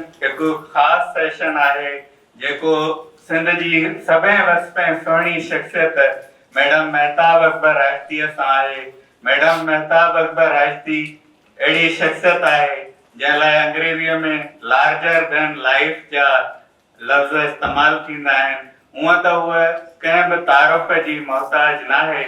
एक खास सेशन आहे जेको सिंध जी सभई वसपे सुहिणी शख्सियत मैडम महताब अकबर राजती सां आहे। मैडम महताब अकबर राजती अहिड़ी शख्सियत आहे जंहिं लाइ अंग्रेजीअ में लार्जर देन लाइफ जा लफ़्ज़ इस्तेमाल थींदा आहिनि। हूअं त उहा कंहिं बि तारुफ़ जी मोहताज न आहे,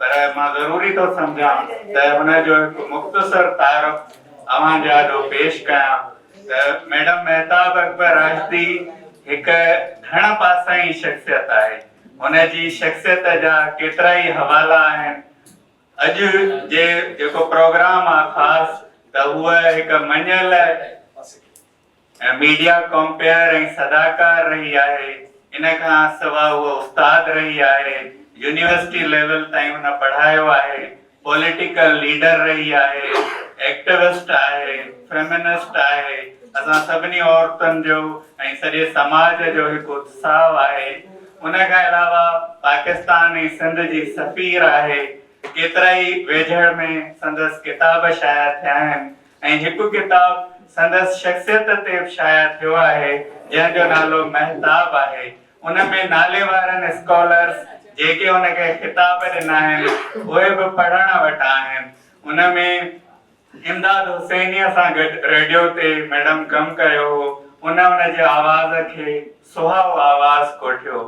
पर मां ज़रूरी थो सम्झां त हुनजो हिकु मुख़्तसर तारुफ़ अवां जा जो पेश कयां। त मैडम महताब अकबर राजती हिकु घण पासाई शख्सियत आहे। हुनजी शख्सियत जा केतिरा ई हवाला आहिनि। अॼु जे जेको प्रोग्राम आहे ख़ासि त उहा हिकु मञियल मीडिया कॉम्पेयर ऐं सदाकार रही आहे। इन खां सवाइ उहा उस्ताद रही आहे, यूनिवर्सिटी लेवल ताईं हुन पढ़ायो आहे, पॉलिटिकल लीडर रही आहे, एक्टिविस्ट आहे, फेमिनिस्ट आहे। असां सभिनी औरतुनि जो ऐं सॼे समाज जो हिकु उत्साह आहे। उन खां अलावा पाकिस्तान ऐं सिंध जी सफ़ीर आहे। केतिरा ई वेझड़ में संदसि किताब शाया थिया आहिनि ऐं हिकु किताब संदसि शख्सियत ते शाया थियो आहे जंहिंजो नालो महताब आहे। उन में नाले वारनि स्कॉलर्स जेके उनखे किताब ॾिना आहिनि उहे बि पढ़ण वटा आहिनि। उन में इमदाद हुसैनीअ सां गॾु रेडियो ते मैडम कमु कयो हो। उनजे आवाज़ खे सुहाओ आवाज़ कोठियो।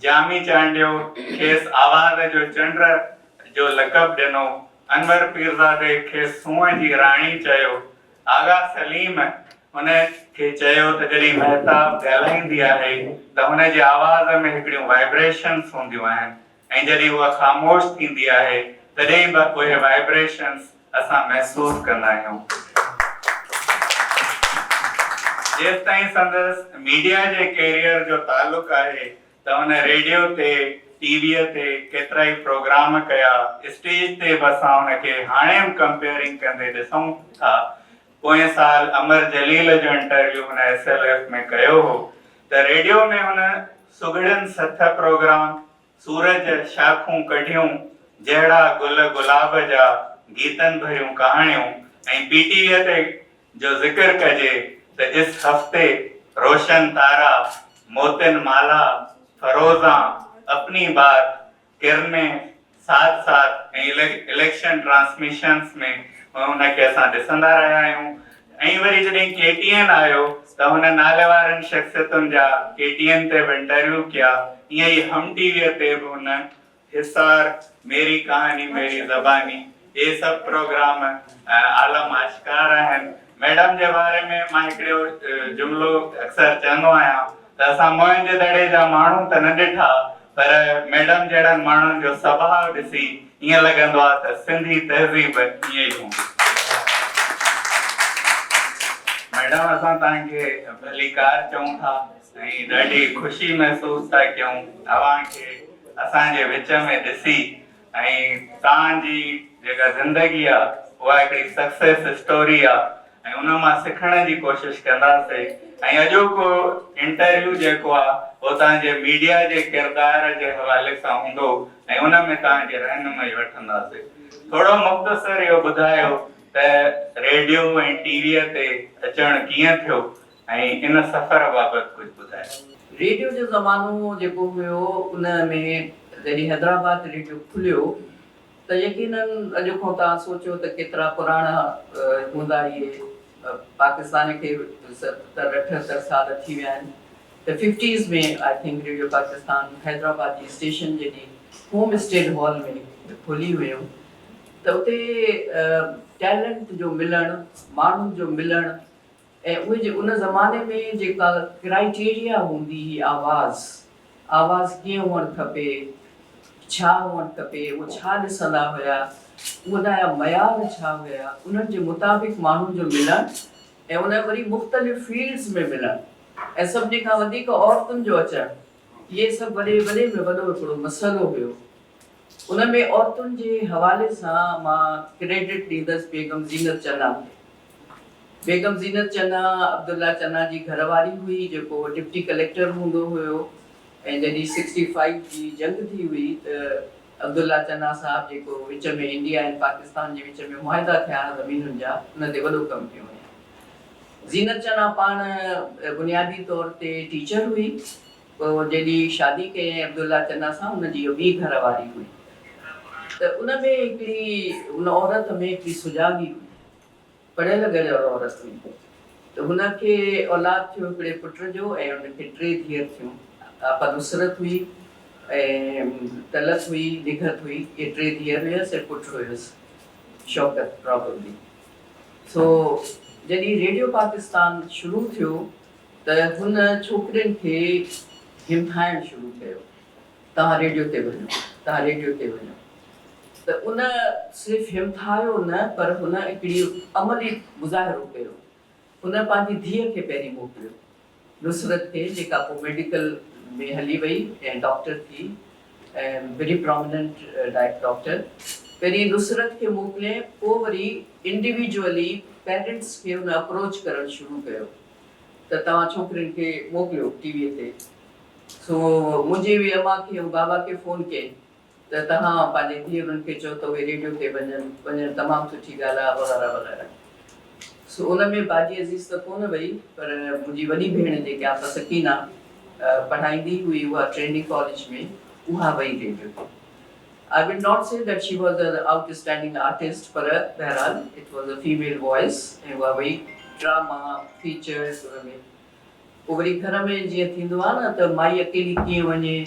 जामी चांडियो खेसि आवाज़ जो चंड जो लक़ब ॾिनो। अनवर पीरज़ादे खे सूंहं जी राणी चयो। आगा सलीम हुन खे चयो त जॾहिं महताब ॻाल्हाईंदी आहे त हुनजे आवाज़ में हिकिड़ियूं वाइब्रेशन्स हूंदियूं आहिनि ऐं जॾहिं उहा ख़ामोश थींदी आहे तॾहिं बि उहे वाइब्रेशन्स असां महसूस कंदा आहियूं। जेसि ताईं संदसि मीडिया जे कैरियर जो तालुक़ आहे त हुन रेडियो ते टीवीअ ते केतिरा ई प्रोग्राम कया। स्टेज ते बि असां हुनखे हाणे बि कंपेयरिंग कंदे ॾिसूं था। पोएं साल अमर जलील जो इंटरव्यू हुन SLF में कयो हो। त रेडियो में हुन सुगड़नि सथ प्रोग्राम, सूरज शाखूं कढियूं, जहिड़ा गुल गुलाब जा, गीतनि भरियूं कहाणियूं ऐं PTV ते जो ज़िक्र कजे त इस हफ़्ते रोशन तारा, मोतिन माला, फरोज़ा, अपनी बात, किरने, साथ साथ ऐं इलेक्शन ट्रांसमिशंस में हुनखे असां ॾिसंदा रहिया आहियूं। ऐं वरी जॾहिं KTN आयो त हुन नाले वारनि शख्सियतुनि जा KTN ते बि इंटरव्यू कया। ईअं ई हम टीवीअ ते बि हुन हिसार, मेरी कहानी मेरी ज़बानी, ये सभु प्रोग्राम आलम आश्कार आहिनि। मैडम जे बारे में मां हिकिड़ो जुमिलो अक्सर चवंदो आहियां त असां मुंहिंजे दड़े जा माण्हू त न ॾिठा, पर मैडम जहिड़नि माण्हुनि जो स्वभाव ॾिसी ईअं लॻंदो आहे त सिंधी तहज़ीब ईअं ई हूंदी। मैडम असां तव्हांखे भली कार चऊं था ऐं ॾाढी ख़ुशी महसूस था कयूं तव्हांखे असांजे विच में ॾिसी। ऐं तव्हांजी जेका ज़िंदगी आहे उहा हिकिड़ी सक्सेस स्टोरी आहे ऐं उन मां सिखण जी कोशिशि कंदासीं। ऐं अॼोको इंटरव्यू जेको आहे उहो तव्हांजे मीडिया जे किरदार जे हवाले सां हूंदो ऐं उन में तव्हांजी रहनुमाई वठंदासीं। थोरो मुख़्तसर इहो ॿुधायो त रेडियो ऐं टीवीअ ते अचणु कीअं थियो ऐं इन सफ़र बाबति कुझु ॿुधायो। रेडियो जो ज़मानो जेको हुयो उन में जॾहिं हैदराबाद रेडियो खुलियो त यकीनन अॼु खां तव्हां सोचियो त केतिरा पुराणा हूंदा। इहे पाकिस्तान खे 70-78 साल थी विया आहिनि। त 50s में I think radio Pakistan Hyderabad जी स्टेशन जॾहिं होम स्टेट हॉल में खुली हुयूं त उते टैलेंट जो मिलणु, माण्हुनि जो मिलणु ऐं उहे उन ज़माने में जेका क्राइटेरिया हूंदी हुई आवाज़ कीअं हुअणु खपे, छा हुअणु खपे, उहो छा ॾिसंदा हुया, उनजा मयार छा हुया, उन्हनि जे मुताबिक़ माण्हुनि जो मिलणु ऐं उन वरी मुख़्तलिफ़ फील्ड्स में मिलणु ऐं सभिनी खां वधीक औरतुनि जो अचणु, इहे सभु वॾे में वॾो हिकिड़ो मसइलो हुयो। उन में औरतुनि जे हवाले सां मां क्रेडिट ॾींदसि बेगम ज़ीनत चन्ना खे। बेगम ज़ीनत चन्ना अब्दुल्ला चन्ना जी घरवारी हुई जेको डिप्टी कलेक्टर हूंदो हुयो। ऐं जॾहिं 65 जी जंग थी हुई त अब्दुल्ला चन्ना साहब जेको विच में इंडिया ऐं पाकिस्तान जे विच में मुआहिदा थिया ज़मीनुनि जा, उन ते वॾो कमु कयो हुयो। ज़ीनत चना पाण बुनियादी तौर ते टीचर हुई, पोइ जॾहिं शादी कयईं अब्दुल्ला चना सां, हुनजी ॿी घर वारी हुई। त उन में हिकिड़ी उन औरत में हिकिड़ी सुजाॻी हुई, पढ़ियल गढ़ियल औरत हुई। त हुनखे औलाद थियो हिकिड़े पुट जो ऐं हुनखे 3 धीअर थियूं। आपा नुसरत हुई ऐं तलत हुई, निघत हुई, इहे 3 धीअर हुयसि ऐं पुटु हुयसि शौकत प्रॉब्लली। सो जॾहिं रेडियो पाकिस्तान शुरू थियो त हुन छोकिरियुनि खे हिमथाइणु शुरू कयो, तव्हां रेडियो ते वञो, तव्हां रेडियो ते वञो। त उन सिर्फ़ु हिमथायो न, पर हुन हिकिड़ी अमली मुज़ाहिरो कयो। हुन पंहिंजी धीअ खे पहिरीं मोकिलियो, नुसरत खे, जेका पोइ मेडिकल में हली वई ऐं डॉक्टर थी, ऐं वेरी प्रोमिनेंट डॉक्टर। पहिरीं नुसरत खे मोकिले, पोइ वरी इंडिविजुअली पेरेंट्स खे हुन अप्रोच करणु शुरू कयो त तव्हां छोकिरियुनि खे मोकिलियो टीवीअ ते। सो मुंहिंजी बि अम्मा खे ऐं बाबा खे फ़ोन कयईं त तव्हां पंहिंजे धीअरुनि खे चओ त उहे रेडियो ते वञनि, तमामु सुठी ॻाल्हि आहे वग़ैरह वग़ैरह। सो उन में बाजी अज़ीज़ त कोन वई, पर मुंहिंजी वॾी भेण जेके आहे सकीना पढ़ाईंदी हुई, उहा ट्रेनिंग कॉलेज में, उहा वई रेडियो ते। I will not say that she was an outstanding artist, पर बहरहाल it was a female voice ऐं उहा वई ड्रामा फीचर्स में। पोइ वरी घर में जीअं थींदो आहे न त माई अकेली कीअं वञे,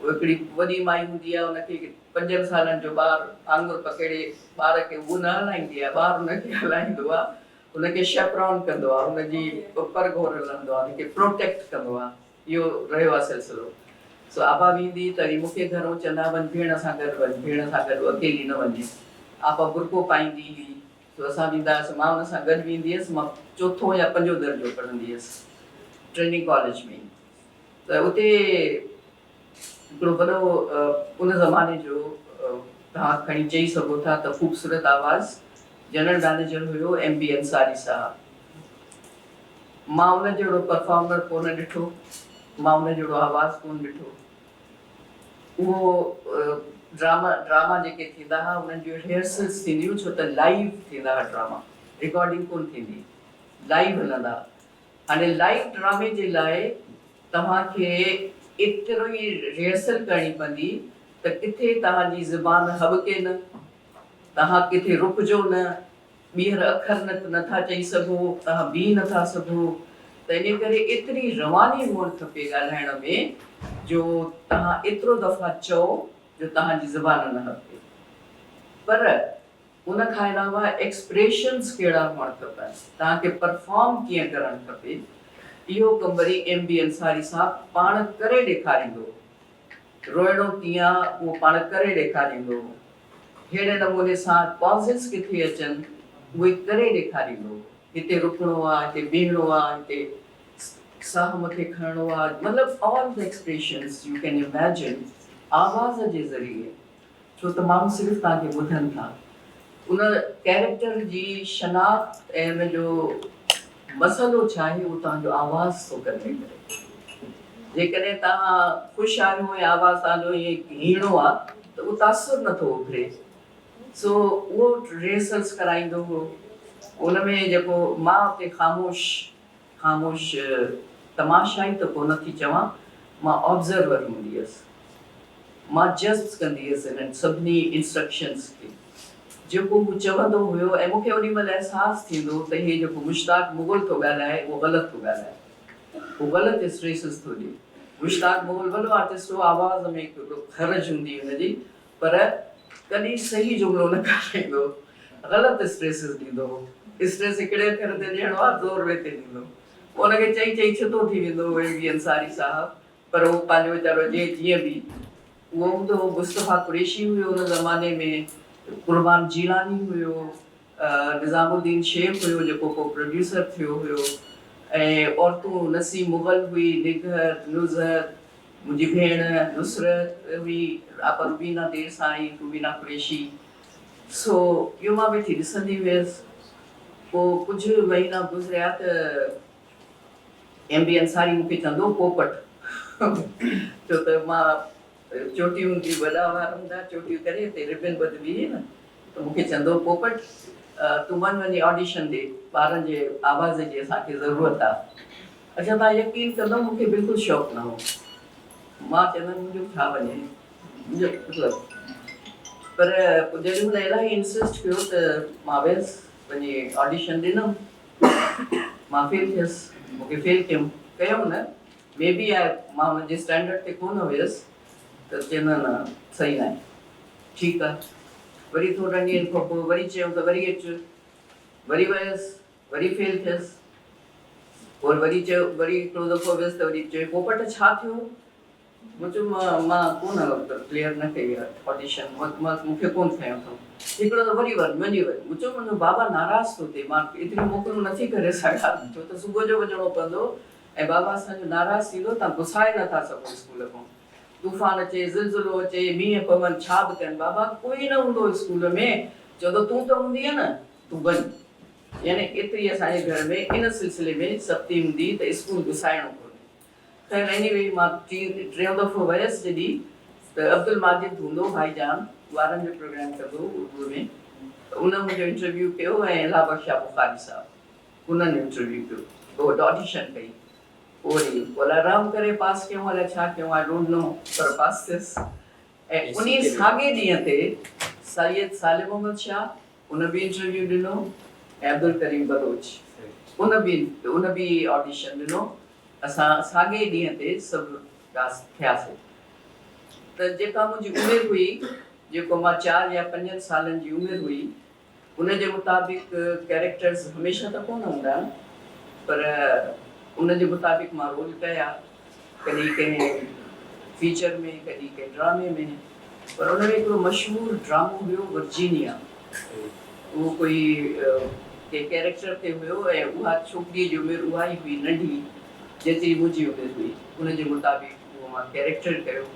हिकिड़ी वॾी माई हूंदी आहे, हुनखे 5 सालनि जो ॿारु आङुर पकड़े ॿार खे उहो न हलाईंदी आहे, ॿारु हुनखे हलाईंदो आहे, हुनखे शेपरॉन कंदो आहे, हुनजी परगोर हलंदो आहे, हुनखे प्रोटेक्ट कंदो आहे। इहो रहियो आहे सिलसिलो। सो आपा वेंदी त वरी मूंखे घरों चवंदा वञ भेण सां गॾु वञ, भेण सां गॾु अकेली न वञे। आपा बुरको पाईंदी हुई, सो असां वेंदा हुआसीं, मां हुन सां गॾु वेंदी हुअसि। मां 4 या 5 दर्जो पढ़ंदी हुअसि ट्रेनिंग कॉलेज में। त उते हिकिड़ो वॾो उन ज़माने जो तव्हां खणी चई सघो था त ख़ूबसूरत आवाज़ जनरल मैनेजर हुयो MB अंसारी साहब। मां उन जहिड़ो परफॉर्मर कोन ॾिठो, मां उन जहिड़ो आवाज़ कोन ॾिठो। उहो ड्रामा जेके थींदा हुआ, उन्हनि जूं रिहर्सल्स थींदियूं, छो त लाइव थींदा हुआ ड्रामा, रिकॉर्डिंग कोन थींदी, लाइव हलंदा। हाणे लाइव ड्रामे जे लाइ तव्हांखे एतिरो ई रिहर्सल करणी पवंदी त किथे तव्हांजी ज़ुबान हॿके न, तव्हां किथे रुकिजो न, ॿीहर अखर नथा चई सघो, तव्हां बीह नथा सघो। त इन करे एतिरी रवानी हुअणु खपे ॻाल्हाइण में, जो तव्हां एतिरो दफ़ा चओ जो तव्हांजी ज़ुबान न हॿके। पर उन खां अलावा एक्सप्रेशन्स कहिड़ा हुअणु खपनि, तव्हांखे परफॉर्म कीअं करणु खपे, इहो कमु वरी MB अंसारी साहब पाण करे ॾेखारींदो। रोइणो कीअं आहे उहो पाण करे ॾेखारींदो, अहिड़े नमूने सां पॉज़िस किथे अचनि उहे करे ॾेखारींदो। हिते रुकणो आहे, हिते बीहणो आहे, हिते साह मथे खणणो आहे, मतिलबु all the expressions U can imagine आवाज़ जे ज़रिए, छो त माण्हू सिर्फ़ु तव्हांखे ॿुधनि था। उन कैरेक्टर जी शनाख़्त ऐं हुन जो मसइलो छा आहे, उहो तव्हांजो आवाज़ थो करे। जेकॾहिं तव्हां ख़ुशि आहियो ऐं आवाज़ तव्हांजो ईअं हीणो आहे त उहो तासुर नथो उभिरे। सो उहो रिहर्सल्स कराईंदो हुओ। उन में जेको मां उते ख़ामोश तमाशाई त कोन थी चवां, मां ऑब्ज़र्वर हूंदी हुअसि। मां जस्ट कंदी हुअसि इन्हनि सभिनी इंस्ट्रक्शन्स खे जेको हू चवंदो हुयो। ऐं मूंखे ओॾी महिल अहसासु थींदो त इहे जेको मुश्ताक मुग़ल थो ॻाल्हाए उहो ग़लति थो ॻाल्हाए, उहो ग़लति स्ट्रेसिस थो ॾिए। मुश्ताक मुग़ल वॾो आर्टिस्ट हो, आवाज़ में हिकिड़ो ख़रज हूंदी हुनजी, पर कॾहिं सही जुमिलो न ॻाल्हाईंदो, ग़लति स्ट्रेसिस ॾींदो हो। स्ट्रेस हिकिड़े अखर ते ॾियणो आहे, ज़ोर वे ते ॾींदो, उनखे चई छितो थी वेंदो हुओ MB अंसारी साहब। पर उहो पंहिंजो वीचारो जीअं बि उहो हूंदो हो। मुस्तफ़ा कुरैशी हुयो उन ज़माने में, कुर्बान जीलानी हुयो, निज़ामुद्दीन शेख हुयो जेको पोइ प्रोड्यूसर थियो हुयो, ऐं औरतूं नसीम मुग़ल हुई, निघत, नुज़हत, मुंहिंजी भेण नुसरत हुई, आपा रुबीना देर सां आई, रुबीना कुरैशी। सो इहो मां वेठी ॾिसंदी हुयसि। पोइ कुझु महीना गुज़रिया त MB अंसारी मूंखे चवंदो पोपट छो त मां चोटियूं हूंदी, वॾा वार हूंदा, चोटियूं करे हिते रिबन ॿधबी न, त मूंखे चवंदो पोपट तूं वञी ऑडिशन ॾे, ॿारनि जे आवाज़ जी असांखे ज़रूरत आहे। अच्छा, तव्हां यकीन कंदो, मूंखे बिल्कुलु शौक़ु न हो। मां चवंदमि मुंहिंजो छा वञे, मुंहिंजो मतिलबु, पर जॾहिं हुन इलाही इंसिस्ट कयो त मां वियसि, वञी ऑडिशन ॾिनमि, मां फेल थियसि, मूंखे फेल कयो न, मे बी मां हुनजे स्टैंडर्ड ते कोन हुयसि, त चवंदा न सही न आहे, ठीकु आहे। वरी थोरनि ॾींहंनि खां पोइ वरी चयूं त वरी अचु, वरी वियसि, वरी फेल थियसि, और वरी चयो, वरी हिकिड़ो दफ़ो वियसि त वरी चयो पोपट छा थियो, मूं चयो मां कोन क्लियर न कई आहे ऑडिशन, मूंखे कोन खयो अथऊं। हिकिड़ो त वरी वञी वरी मूं चयो मुंहिंजो बाबा नाराज़ थो थिए, मां एतिरी मोकलूं नथी करे सघां, छो त सुबुह जो वञिणो पवंदो ऐं बाबा असांजो नाराज़ थींदो, तव्हां गुसाए नथा सघो स्कूल खां, तूफ़ान अचे, ज़िलज़िलो अचे, मींहं पवनि, छा बि कनि, बाबा कोई न हूंदो स्कूल में, चवंदो तूं त हूंदीअ न, तूं वञ। यानी एतिरी असांजे घर में इन सिलसिले में सख़्ती हूंदी त स्कूल घुसाइणो कोन्हे। ख़ैर एनीवे, मां टियों दफ़ो वियसि जॾहिं, त अब्दुल माजिद हूंदो भाईजान, ॿारनि जो प्रोग्राम कंदो उर्दू में, त उन मुंहिंजो इंटरव्यू कयो ऐं अला बख्शा बुखारी साहब, उन्हनि इंटरव्यू कयो, पोइ ऑडिशन कई, पोइ वरी अलाराम करे पास कयूं, अलाए छा कयूं, आई डोंट नो, पर पास थियसि। ऐं उन साॻे ॾींहं ते सैयद सालिम मोहम्मद शाह, उन बि इंटरव्यू ॾिनो, ऐं अब्दुल करीम बलोच, उन बि ऑडिशन ॾिनो, असां साॻे ॾींहं ते सभु पास थियासीं। त जेका मुंहिंजी उमिरि हुई, जेको मां 4 या 5 सालनि जी उमिरि हुई, उनजे मुताबिक़ कैरेक्टर्स हमेशह त कोन हूंदा आहिनि, पर उनजे मुताबिक़ मां रोल कया, कॾहिं कंहिं फीचर में, कॾहिं कंहिं ड्रामे में, पर उन में हिकिड़ो मशहूरु ड्रामो हुयो वर्जीनिया, उहो कोई के कैरेक्टर ते हुयो, ऐं उहा छोकिरीअ जी उमिरि उहा ई हुई नंढी जेतिरी मुंहिंजी उमिरि हुई, उनजे मुताबिक़ उहो मां कैरेक्टर कयो।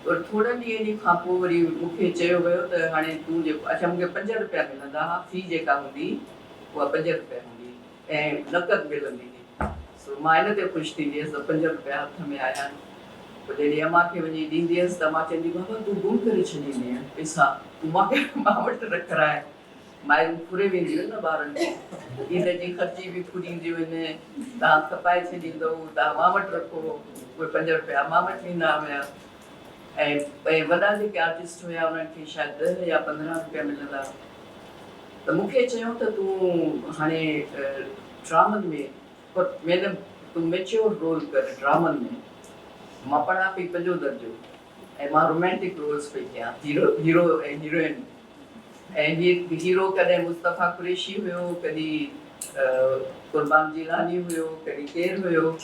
और थोरनि ॾींहंनि खां पोइ वरी मूंखे चयो वियो त हाणे तूं जेको, अच्छा मूंखे 5 रुपया मिलंदा हुआ, फी जेका हूंदी उहा 5 रुपया हूंदी ऐं नक़द मिलंदी हुई, सो मां इन ते ख़ुशि थींदी हुअसि त 5 रुपया हथ में आया आहिनि। पोइ जॾहिं अम्मा खे वञी ॾींदी हुअसि त मां चवंदी, बाबा तूं गुम करे छॾींदी आहियां पैसा, तूं मां वटि रखाए, मायूं फुरे वेंदियूं आहिनि न ॿारनि खे, ईद जी ख़र्ची बि फुरींदियूं आहिनि, तव्हां खपाए छॾींदव, तव्हां मां वटि रखो, उहे 5 रुपया मां वटि ॾींदा हुया। ऐं वॾा जेके आर्टिस्ट हुया उन्हनि खे शायदि 10 या 15 रुपया मिलंदा। त मूंखे चयूं त तूं हाणे ड्रामनि में, मैडम तूं मेच्योर रोल कर ड्रामनि में। मां पढ़ां पई 5 दर्जो ऐं मां रोमेंटिक रोल्स पई कयां, हीरो ऐं हीरोइन, ऐं हीरो कॾहिं मुस्तफ़ा कुरैशी हुयो, कॾहिं कुर्बान जीलानी हुयो, कॾहिं केरु हुयो।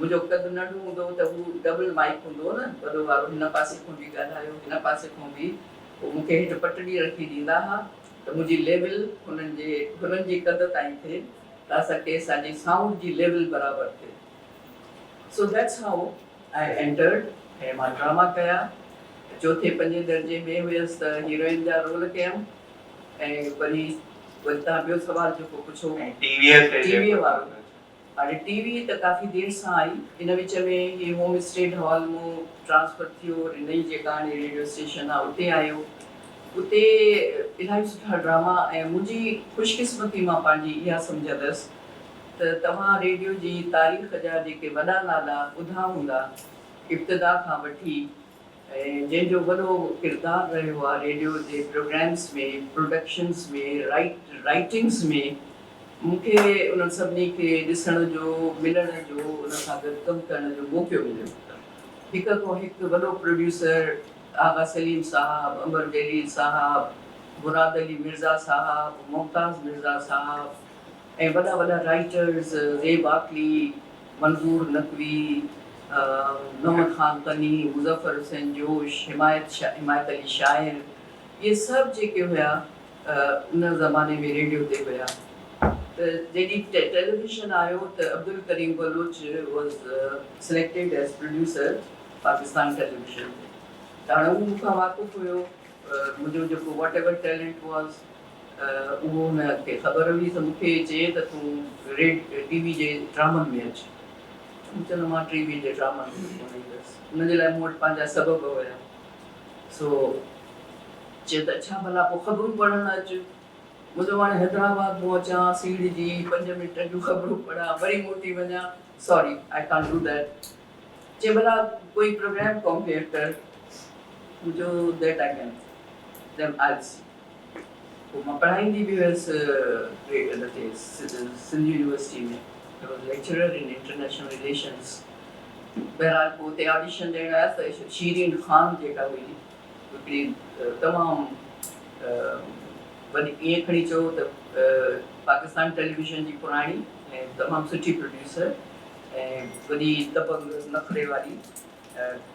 मुंहिंजो कदु नंढो हूंदो त हू डबल माइक हूंदो न, वॾो वारो, हिन पासे खां बि ॻाल्हायो, हिन पासे खां बि, पोइ मूंखे हेठि पटड़ी रखी ॾींदा हुआ त मुंहिंजी लेवल हुननि जी कदु ताईं थिए, त असांखे असांजी साउंड जी लेवल बराबरि थिए। So that's how I entered, ऐं मां ड्रामा कया। 4थे 5 दर्जे में हुयसि त हीरोइन जा रोल कयमि, ऐं वरी तव्हां ॿियो सुवाल जेको पुछो टीवीअ वारो, हाणे टीवी त काफ़ी देरि सां आई, इन विच में ही होम स्टेट हॉल मूं ट्रांसफर थियो, नई जेका हाणे रेडियो स्टेशन आहे उते आयो, उते इलाही सुठा ड्रामा, ऐं मुंहिंजी ख़ुशकिस्मती मां पंहिंजी इहा सम्झंदसि त तव्हां रेडियो जी तारीख़ जा जेके वॾा नाला ॿुधा हूंदा इब्तिदा खां वठी, ऐं जंहिंजो वॾो किरदारु रहियो आहे रेडियो जे प्रोग्राम्स में, प्रोडक्शन्स में, राइटिंग्स में, मूंखे उन्हनि सभिनी खे ॾिसण जो, मिलण जो, उन सां गॾु कमु करण जो मौक़ो मिलियो। हिक खां हिकु वॾो प्रोड्यूसर, आगा सलीम साहब, अमर जलील साहब, मुराद अली मिर्ज़ा साहब, मुमताज़ मिर्ज़ा साहब, ऐं वॾा वॾा राइटर्स, ज़ेब आकली, मंज़ूर नकवी, मोहम्मद ख़ान तनी, मुज़फ़र हुसैन जोश, हिमायत अली शाइर, इहे सभु जेके हुया उन ज़माने में रेडियो ते हुया। त जॾहिं टेलीविज़न आयो त Abdul Karim Baloch was selected as producer Pakistan television ते, त हाणे उहो मूंखां वाक़ुफ़ु हुयो, मुंहिंजो जेको वॉट एवर टैलेंट वॉज़, उहो हुनखे ख़बर हुई त मूंखे चए त तूं टीवी जे ड्रामनि में अचु। चलो मां टीवी जे ड्रामनि में कोन ईंदसि, हुनजे लाइ मूं वटि पंहिंजा सबब हुया। सो चए त छा भला पोइ ख़बरूं पढ़णु अचु, मुझे वहाँ हैदराबाद पहुंचा सीढ़ी जी 5 मिनट जो खबरूं पढ़ा वरी मोटी वञा sorry I can't do that जे भला कोई प्रोग्राम कंपेयर कर मुझो that I can then I see वो मां पढ़ाईंदी बि हुयसि सिंध यूनिवर्सिटी में I was lecturer in international relations बहरहाल पोइ हुते ऑडिशन ॾियण आयसि त शीरीन ख़ान जेका हुई हिकिड़ी तमामु वॾी ईअं खणी चओ त पाकिस्तान टेलीविज़न जी पुराणी ऐं तमामु सुठी प्रोड्यूसर ऐं वॾी दबंग नखरे वारी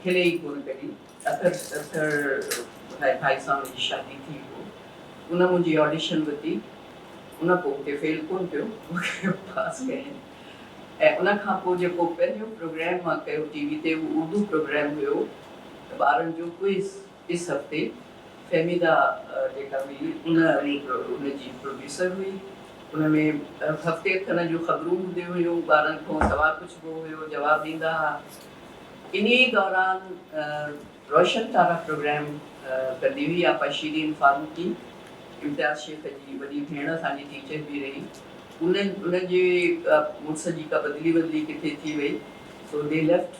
खिले ई कोन कढी भाई साहब जी शादी थी पोइ उन मुंहिंजी ऑडिशन वरिती उन पोइ मूंखे फेल कोन पियो मूंखे पास कयईं ऐं उन खां पोइ जेको पहिरियों प्रोग्राम मां कयो टीवी ते उहो उर्दू प्रोग्राम हुयो त ॿारनि जो क्विज़ इस हफ़्ते फहमीदा जेका हुई उन जी प्रोड्यूसर हुई उन में हफ़्ते खनि जूं ख़बरूं हूंदियूं हुयूं ॿारनि खां सवाल पुछिबो हुयो जवाबु ॾींदा हुआ इन दौरान रोशन तारा प्रोग्राम कंदी हुई आपा शीरीन फारूकी इम्तियाज़ शेख जी वॾी भेण असांजी टीचर बि रही उनजी मुड़ुस जी का बदली किथे थी वई सो दे लेफ्ट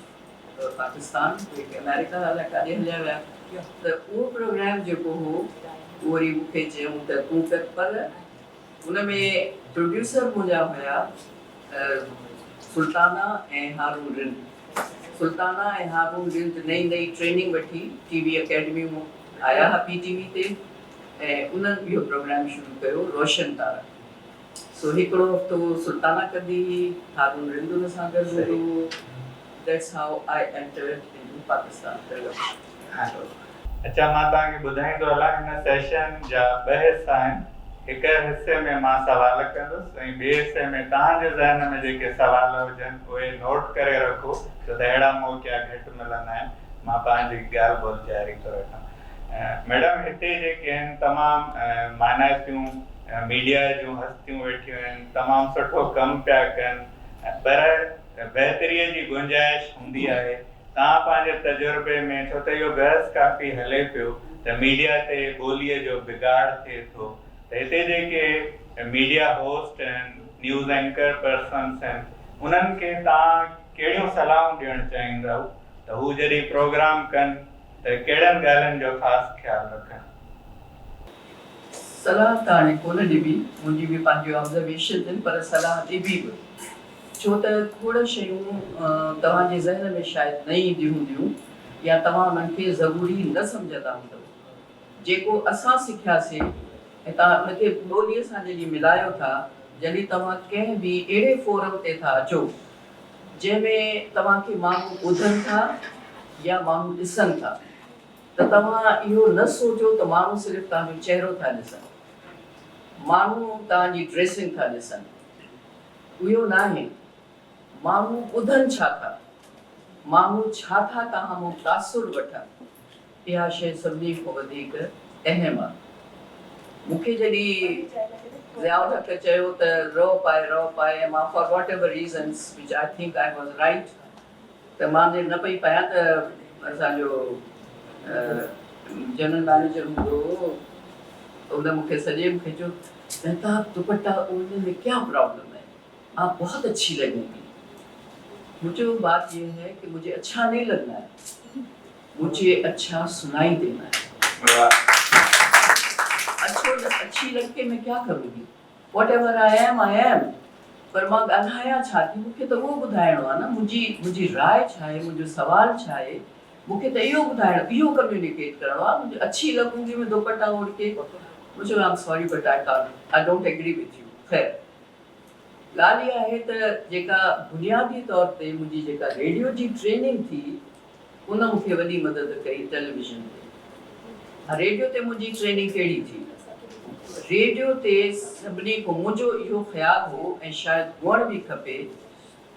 पाकिस्तान अमेरिका अलाए काॾे हलिया विया त उहो प्रोग्राम जेको हो उहो वरी मूंखे चयूं त तूं कर पर उन में प्रोड्यूसर मुंहिंजा हुया सुल्ताना ऐं हारून रिंद सुल्ताना ऐं हारून रिंद नई ट्रेनिंग वठी टीवी अकेडमी में आया हुआ PTV ते ऐं उन्हनि इहो प्रोग्राम शुरू कयो रोशन तारा सो हिकिड़ो हफ़्तो सुल्ताना कंदी हुई हारून रिंद उन सां गॾु हूंदो that's how I entered in Pakistan अच्छा मां तव्हांखे ॿुधाईंदो हलां हिन सेशन जा 2 हिसा आहिनि हिकु हिसे में मां सवाल कंदुसि ऐं ॿिए हिसे में तव्हांजे ज़हन में जेके सवाल हुजनि उहे नोट करे रखो छो त अहिड़ा मौक़ा घटि मिलंदा आहिनि मां पंहिंजी ॻाल्हि ॿोल जारी थो रखां मैडम हिते जेके आहिनि तमामु मानाइतियूं मीडिया जूं हस्तियूं वेठियूं आहिनि तमामु सुठो कमु पिया कनि पर बहितरीअ जी गुंजाइश हूंदी आहे तव्हां पंहिंजे तजुर्बे में छो त इहो बहस काफ़ी हले पियो त मीडिया ते ॿोलीअ जो बिगाड़ थिए थो त हिते जेके मीडिया होस्ट आहिनि न्यूज़ एंकर पर्सन्स आहिनि उन्हनि खे तव्हां कहिड़ियूं सलाहूं ॾियणु चाहींदव त हू जॾहिं प्रोग्राम कनि त कहिड़नि ॻाल्हियुनि जो ख़ासि ख़्यालु रखनि सलाह त हाणे कोन ॾिबी मुंहिंजी बि पंहिंजी ऑब्ज़र्वेशन आहिनि पर सलाह ॾिबी बि छो त खोड़ शयूं तव्हांजे ज़हन में शायदि न ईंदियूं हूंदियूं या तव्हां उन्हनि खे ज़रूरी न सम्झंदा हूंदव जेको असां सिखियासीं ऐं तव्हां उनखे ॿोलीअ सां जॾहिं मिलायो था जॾहिं तव्हां कंहिं बि अहिड़े फोरम ते था अचो जंहिंमें तव्हांखे माण्हू ॿुधनि था या माण्हू ॾिसनि था त तव्हां इहो न सोचो त माण्हू सिर्फ़ु तव्हांजो चहिरो था ॾिसनि माण्हू तव्हांजी ड्रेसिंग था ॾिसनि इहो न आहे माण्हू ॿुधनि छा था माण्हू छा था तव्हां मां तासुर वठनि इहा शइ सभिनी खां वधीक अहम आहे मूंखे जॾहिं ज़ियाउल हक़ चयो त रओ पाए मां फॉर वॉट एवर रीज़न्स विच I think I was right त मां न पई पायां त असांजो जनरल मैनेजर हूंदो उन मूंखे सॼे मूंखे चयो मेहता दुपट्टा ओढ़ने में क्या प्रॉब्लम है आप बहुत अच्छी लगेंगी मुझे बात ये है कि मुझे अच्छा नहीं लगना है मुझे अच्छा सुनाई देना है अच्छी लग के मैं क्या करूँगी whatever I am पर मां ॻाल्हायां छा थी मूंखे त उहो ॿुधाइणो आहे न मुंहिंजी राय छा आहे मुंहिंजो सवाल छा आहे मूंखे त इहो ॿुधाइणो इहो कम्युनिकेट करिणो आहे मुंहिंजो अच्छी लगूंगी मैं दुपट्टा ओढ़ के मुझे I am sorry but I don't agree with you ख़ैर ॻाल्हि इहा आहे त जेका बुनियादी तौर ते मुंहिंजी जेका रेडियो जी ट्रेनिंग थी उन मूंखे वॾी मदद कई टेलीविज़न ते रेडियो ते मुंहिंजी ट्रेनिंग कहिड़ी थी रेडियो ते सभिनी खां मुंहिंजो इहो ख़्यालु हो ऐं शायदि हुअण बि खपे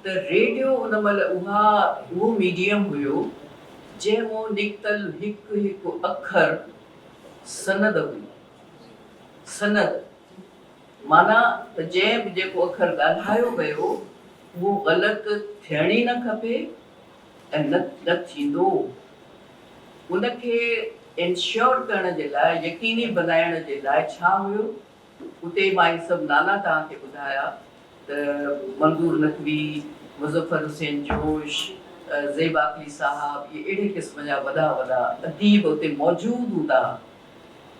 त रेडियो उन महिल उहो मीडियम हुयो जंहिं मां निकितल हिकु हिकु अखर सनद हुई सनद माना त जंहिं बि जेको अखर ॻाल्हायो वियो उहो ग़लति थियण ई न खपे ऐं न थींदो उनखे इंश्योर करण जे लाइ यकीनी बनाइण जे लाइ छा हुयो उते मां इहे सभु नाला तव्हांखे ॿुधाया त मंज़ूर नक़वी, मुज़फ़र हुसैन जोश, ज़ेबा अख़ी साहब, इहे अहिड़े क़िस्म जा वॾा वॾा अदीब उते मौजूदु हूंदा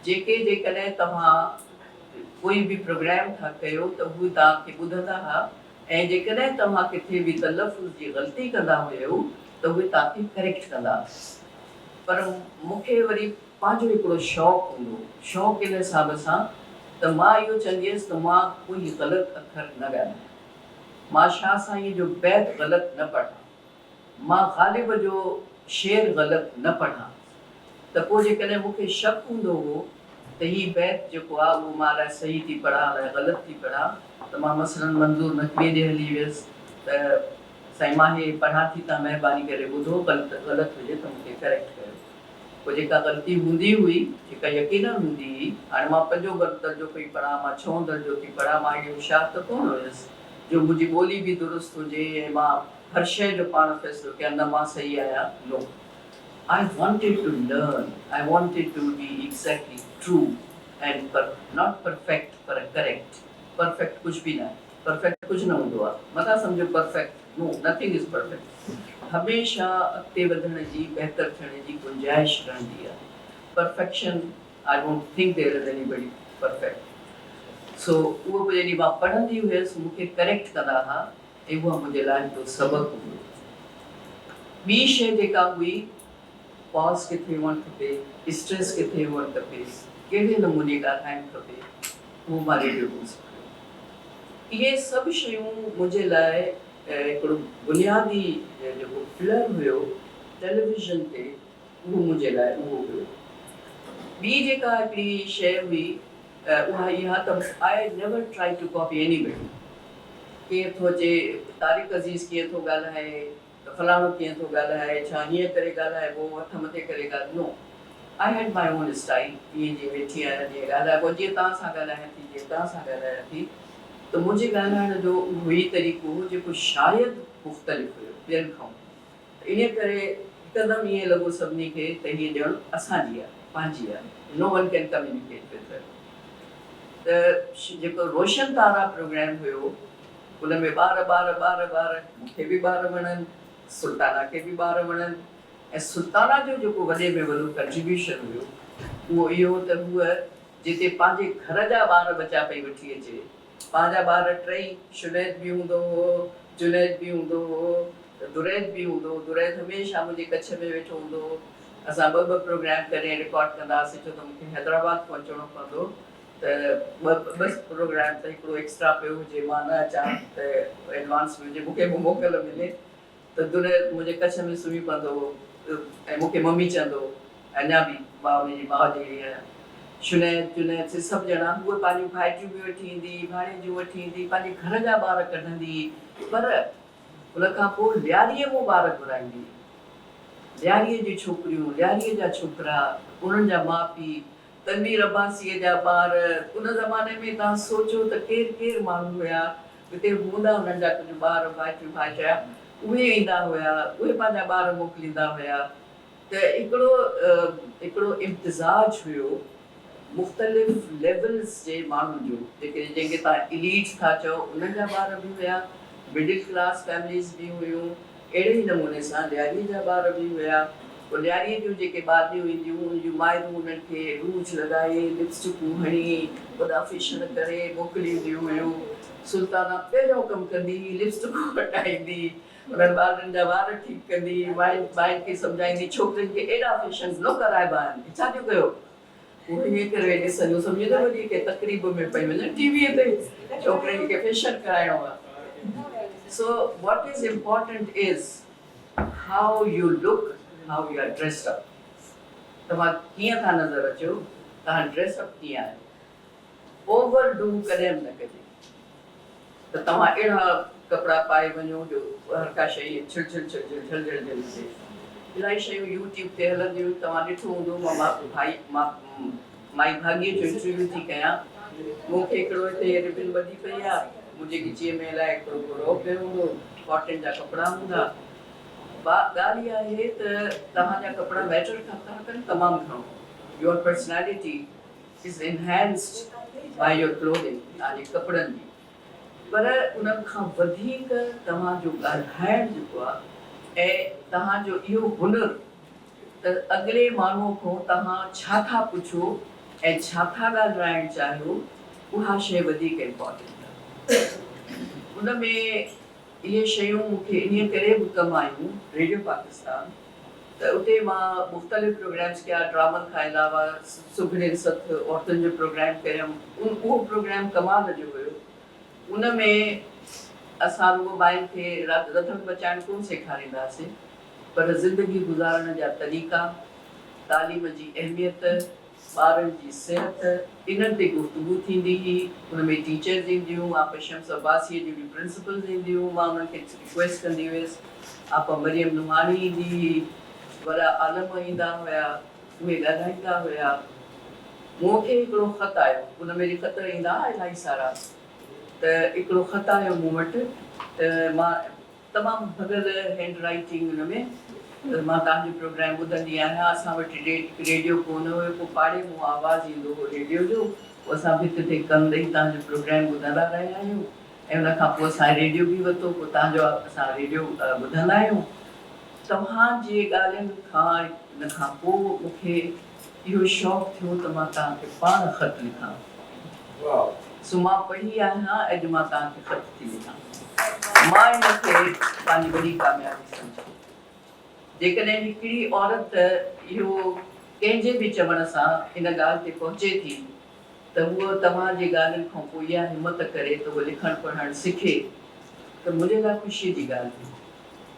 जेके जेकॾहिं तव्हां कोई बि प्रोग्राम था कयो त उहे तव्हांखे ॿुधंदा हुआ ऐं जेकॾहिं तव्हां किथे बि तलफ़ुज़ जी ग़लती कंदा हुयो त उहे तव्हांखे करेक्ट कंदा। पर मूंखे वरी पंहिंजो हिकिड़ो शौक़ु हूंदो, शौक़ु इन हिसाब सां त मां इहो चवंदी हुयसि त मां कोई ग़लति अखर न ॻाल्हायां, मां शाह साईं जो बैत ग़लति न पढ़ां, मां ग़ालिब जो शेर ग़लति न पढ़ां। त पोइ जेकॾहिं मूंखे शक हूंदो हो त हीउ बैत जेको आहे उहो मां अलाए सही थी पढ़ां अलाए ग़लति थी पढ़ां त मां मसलन मंज़ूर नक़वी ॾे हली वियसि त साईं मां हे पढ़ां थी, तव्हां महिरबानी करे ॿुधो, ग़लति हुजे त मूंखे करेक्ट कयो। पोइ जेका ग़लती हूंदी हुई, जेका यकीनन हूंदी हुई, हाणे मां 5 दर्जो पई पढ़ां, मां 6 दर्जो थी पढ़ां, मां इहो होशियार त कोन हुयसि जो मुंहिंजी ॿोली बि दुरुस्त हुजे ऐं मां हर शइ जो पाण फ़ैसिलो कयां न मां सही आहियां। नो, I wanted to learn. I wanted to be exactly true and not perfect, but correct. Perfect कुछ भी ना है. Perfect कुछ ना हूंदो आहे. मता समझो perfect. No, nothing is perfect. हमेशा अॻिते वधण जी, बहितर थियण जी गुंजाइश रहंदी आहे. Perfection, I don't think there is anybody perfect. So उहो पोइ जॾहिं मां पढ़ंदी हुयसि मूंखे करेक्ट कंदा हुआ ऐं उहा मुंहिंजे लाइ हिकिड़ो सबक़ु हुओ। ॿी शइ जेका हुई, पॉज किथे हुअणु खपे, स्ट्रेस किथे हुअणु खपे, कहिड़े नमूने ॻाल्हाइणु खपे, उहो मां रेडियो में सिखियो। इहे सभु शयूं मुंहिंजे लाइ हिकिड़ो बुनियादी जेको फ्लर हुयो टेलीविज़न ते, उहो मुंहिंजे लाइ उहो हुयो। ॿी जेका हिकिड़ी शइ हुई उहा इहा त I never try to copy anybody. कीअं थो अचे, तारिक अज़ीज़ कीअं थो ॻाल्हाए त फलाणो कीअं थो ॻाल्हाए, छा हीअं करे ॻाल्हाइबो, हथ मथे करे ॻाल्हि, नो, I had my own style. ईअं जीअं वेठी आहियां, जीअं ॻाल्हाइबो, जीअं तव्हां सां ॻाल्हायां थी, जीअं तव्हां सां ॻाल्हायां थी, त मुंहिंजे ॻाल्हाइण जो उहो ई तरीक़ो हो जेको शायदि मुख़्तलिफ़ हुयो ॿियनि खां। इन करे हिकदमि ईअं लॻो सभिनी खे त हीअ ॼण असांजी आहे, पंहिंजी आहे, no one can communicate with her. त जेको रोशन तारा प्रोग्राम हुयो उन में ॿार मूंखे बि ॿार वणनि, सुल्ताना खे बि ॿार वणनि, ऐं सुल्ताना जो जेको वॾे में वॾो कंट्रीब्यूशन हुयो उहो इहो त हूअ जिते पंहिंजे घर जा ॿार बचा पई वठी अचे, पंहिंजा ॿार टई, शुनैद बि हूंदो हो, जुनैद बि हूंदो हो, दुरैद बि हूंदो हो। दुरैद हमेशह मुंहिंजे कच्छ में वेठो हूंदो हो। असां ॿ प्रोग्राम करे रिकॉर्ड कंदा हुआसीं छो त मूंखे हैदराबाद पहुचणो पवंदो, त ॿ प्रोग्राम त हिकिड़ो एक्स्ट्रा पियो हुजे, मां न अचां त एडवांस में हुजे, मूंखे बि मोकल मिले। त दुरैद मुंहिंजे कच्छ में सुम्ही पवंदो हो ऐं मूंखे मम्मी चवंदो, अञा बि मां हुनजी माउ जहिड़ी आहियां। शुनैद जुनैद से सभु ॼणा, उहे पंहिंजियूं भाइटियूं बि वठी ईंदी, भाणेजियूं वठी ईंदी, पंहिंजे घर जा ॿार कढंदी, पर उन खां पोइ ॾियारीअ मां ॿार घुराईंदी, ॾियारीअ जी छोकिरियूं, ॾियारीअ जा छोकिरा, उन्हनि जा माउ पीउ, तनवीर अब्बासीअ जा ॿार। उन ज़माने में तव्हां सोचो त केरु माण्हू हुया हिते हूंदा, उन्हनि जा कुझु ॿार भाइटियूं भाइटिया, उहे ईंदा हुया, उहे पंहिंजा ॿार मोकिलींदा हुया। त हिकिड़ो इम्तिज़ाज हुयो मुख़्तलिफ़ लेवल्स जे माण्हुनि जो, जंहिंखे तव्हां इलीट था चओ, उन्हनि जा ॿार बि हुया, मिडिल क्लास फैमिलीज़ बि हुयूं, अहिड़े ई नमूने सां ॾियारीअ जा ॿार बि हुया। पोइ ॾियारीअ जूं जेके भाॼियूं ईंदियूं, उन जूं माइरूं उन्हनि खे रूज लॻाए, लिपस्टिकूं हणी, वॾा फेशियल करे मोकिलींदियूं हुयूं। सुल्ताना पहिरियों कमु कंदी, लिपस्टिकूं हटाईंदी, उन्हनि ॿारनि जा वार ठीकु कंदी, माइनि खे सम्झाईंदी, छोकिरियुनि खे एॾा फेशन न कराइबा आहिनि, छा थियो कयो, उहो हीअं करे ॾिसंदो, सम्झो त वरी के तकरीब में पई वञे टीवीअ ते, छोकिरियुनि खे फेशन कराइणो आहे। So what is important is how you look, how you are dressed up. तव्हां कीअं था नज़र अचो, तव्हां ड्रेसअप कीअं आहियो। ओवर डू कॾहिं न कजे त तव्हां अहिड़ा कपिड़ा पाए वञो जो हर का शइ झल थिए। इलाही शयूं यूट्यूब ते हलंदियूं, तव्हां ॾिठो हूंदो, माई भाॻीअ जो इंटरव्यू थी कयां, मूंखे हिकिड़ो हिते रिबिन ॿधी पई आहे, मुंहिंजे ॻिचीअ में अलाए हिकिड़ो घुरो पियो हूंदो, कॉटन जा कपिड़ा हूंदा। ॻाल्हि इहा आहे त तव्हांजा कपिड़ा मैटर था कनि तमामु घणो, your personality is enhanced by your clothing, तव्हांजे कपिड़नि जी। पर उन्हनि खां वधीक तव्हांजो ॻाल्हाइण जेको आहे ऐं तव्हांजो इहो हुनुरु त अॻिले माण्हूअ खां तव्हां छा था पुछो ऐं छा था ॻाल्हाइणु चाहियो, उहा शइ वधीक इम्पॉर्टेंट आहे। उन में इहे शयूं मूंखे इन करे बि कमु आयूं रेडियो पाकिस्तान, त उते मां मुख़्तलिफ़ प्रोग्राम्स कया, ड्रामनि खां अलावा सुगड़े सथ औरतुनि जो प्रोग्राम कयमि। उहो प्रोग्राम कमाल जो हुयो। उन में असां रुगो ॿारनि खे रधण बचाइण कोन सेखारींदासीं, पर ज़िंदगी गुज़ारण जा तरीक़ा, तालीम जी अहमियत, ॿारनि जी सिहत, इन्हनि ते गुफ़्तगू थींदी हुई। उन में टीचर्स ईंदियूं, आप शम्स अब्बासीअ जूं बि प्रिंसिपल्स ईंदियूं, मां उन्हनि खे रिक्वेस्ट कंदी हुयसि। आप मरियम नुहानी ईंदी हुई, वॾा आलम ईंदा हुया, उहे ॻाल्हाईंदा हुया। मूंखे हिकिड़ो ख़त आयो, उन में ख़त ईंदा इलाही सारा, त हिकिड़ो ख़त आयो मूं वटि, त मां तमामु भॻल हैंड राइटिंग हुन में, त मां तव्हांजो प्रोग्राम ॿुधंदी आहियां। असां वटि रेडियो कोन हुयो, पोइ पाड़े मूं आवाज़ु ईंदो हुओ रेडियो जो, पोइ असां भित ते कमु ॾेई तव्हांजो प्रोग्राम ॿुधंदा रहिया आहियूं। ऐं उन खां पोइ असां रेडियो बि वरितो, पोइ तव्हांजो असां रेडियो ॿुधंदा आहियूं। तव्हांजे ॻाल्हियुनि खां इन खां पोइ मूंखे इहो शौक़ु थियो त मां तव्हांखे पाण ख़त लिखां। सो मां पढ़ी आहियां, अॼु मां तव्हांखे ख़त थी लिखां। मां इनखे पंहिंजी वॾी कामयाबी सम्झां। जेकॾहिं हिकिड़ी औरत इहो कंहिंजे बि चवण सां इन ॻाल्हि ते पहुचे थी त उहो तव्हांजे ॻाल्हियुनि खां पोइ इहा हिमत करे त उहो लिखणु पढ़णु सिखे, त मुंहिंजे लाइ ख़ुशीअ जी ॻाल्हि हुई।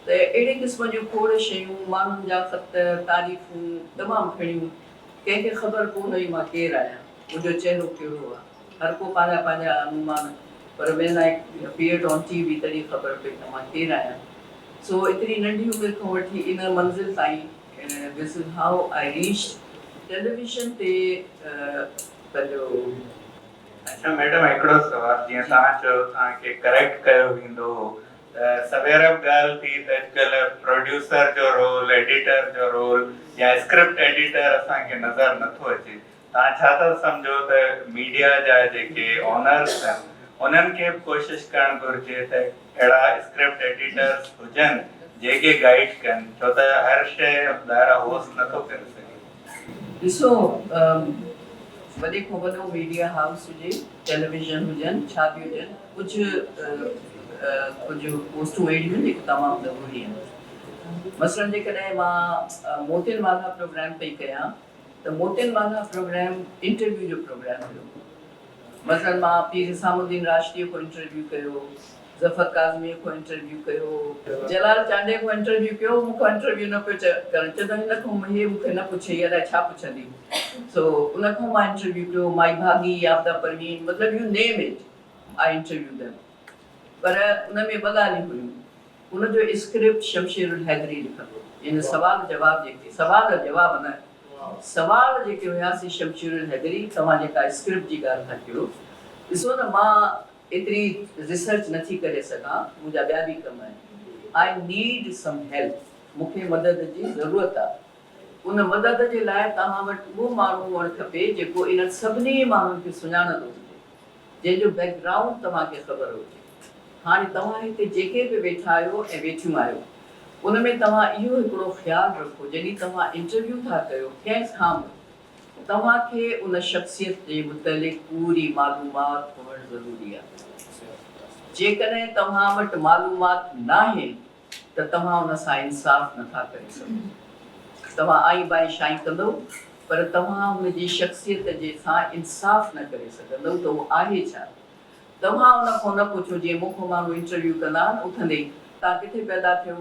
त अहिड़े क़िस्म जूं खोड़ शयूं, माण्हुनि जा ख़त, तारीफ़ूं तमामु घणियूं। कंहिंखे ख़बर कोन हुई मां केरु आहियां, मुंहिंजो चहिरो कहिड़ो आहे, हर को पंहिंजा पंहिंजा अनुमान, पर when I appeared on TV तॾहिं ख़बर पई त मां केरु आहियां। सो एतिरी नंढी उमिरि खां वठी इन मंज़िल ताईं, this is how I reached. Television ते पंहिंजो। अच्छा मैडम, हिकिड़ो सवाल, जीअं तव्हां चयो तव्हांखे करेक्ट कयो वेंदो हो, त सवेर बि ॻाल्हि थी त अॼुकल्ह प्रोड्यूसर जो रोल, एडिटर जो रोल या स्क्रिप्ट एडिटर असांखे नज़र नथो अचे। तव्हां छा था सम्झो त मीडिया जा जेके ऑनर्स आहिनि उन्हनि खे बि कोशिशि करणु घुरिजे त अहिड़ा स्क्रिप्ट एडिटर्स हुजनि जेके गाइड कनि, छो त हर शइ ॿाहिरां होस्ट नथो करे सघे। ॾिसो, वॾे खां वॾो मीडिया हाउस हुजे, टेलीविज़न हुजनि, छा बि हुजनि, कुझु पोस्टूं अहिड़ियूं आहिनि जेके तमामु ज़रूरी आहिनि। मसइलन जेकॾहिं मां मोतियुनि वाला प्रोग्राम पई कयां, त मोतियुनि वाला प्रोग्राम इंटरव्यू जो प्रोग्राम हुयो। मसइलन मां पीर हिसामुद्दीन राशिदीअ को इंटरव्यू कयो, ज़फ़र काज़मीअ को इंटरव्यू कयो, जलाल चांडे को इंटरव्यू कयो। मूंखां इंटरव्यू न पियो करणु, चवंदा हिन खां इहे मूंखे न पुछे, इहा अलाए छा पुछंदी। सो उन खां मां इंटरव्यू कयो, माई भागी, आबदा परवीन, मतिलबु U name it, I interview them. पर उन में ॿ ॻाल्हियूं हुयूं। उनजो स्क्रिप्ट शमशेरुल हैदरी लिखंदो, इन सवाल जवाब जेके, सवाल जवाब न, सवाल जेके हुयासीं शमशेरुल हैदरी। तव्हां जेका स्क्रिप्ट जी ॻाल्हि था कयो, ॾिसो न, मां एतिरी रिसर्च नथी करे सघां, मुंहिंजा ॿिया बि कम आहिनि। आई नीड सम हेल्प, मूंखे मदद जी ज़रूरत आहे। उन मदद जे लाइ तव्हां वटि उहो माण्हू हुअणु खपे जेको इन्हनि सभिनी माण्हुनि खे सुञाणंदो हुजे, जंहिंजो बैकग्राउंड तव्हांखे ख़बर हुजे। हाणे तव्हां हिते जेके बि वेठा आहियो ऐं वेठियूं आहियो, उन में तव्हां इहो हिकिड़ो ख़्यालु रखो, जॾहिं तव्हां इंटरव्यू था कयो कंहिं खां बि, तव्हांखे उन शख़्सियत जे मुतलिक़ पूरी मालूमात हुअणु ज़रूरी आहे। जेकॾहिं तव्हां वटि मालूमात न आहे त तव्हां उन सां इंसाफ़ नथा करे सघो। तव्हां आई बाई शाई कंदव, पर तव्हां हुनजी शख़्सियत जे सां इंसाफ़ न करे सघंदव त उहो आहे छा। तव्हां उन खां न पुछो, जीअं मूंखां माण्हू इंटरव्यू कंदा आहिनि उथंदे, तव्हां किथे पैदा थियो,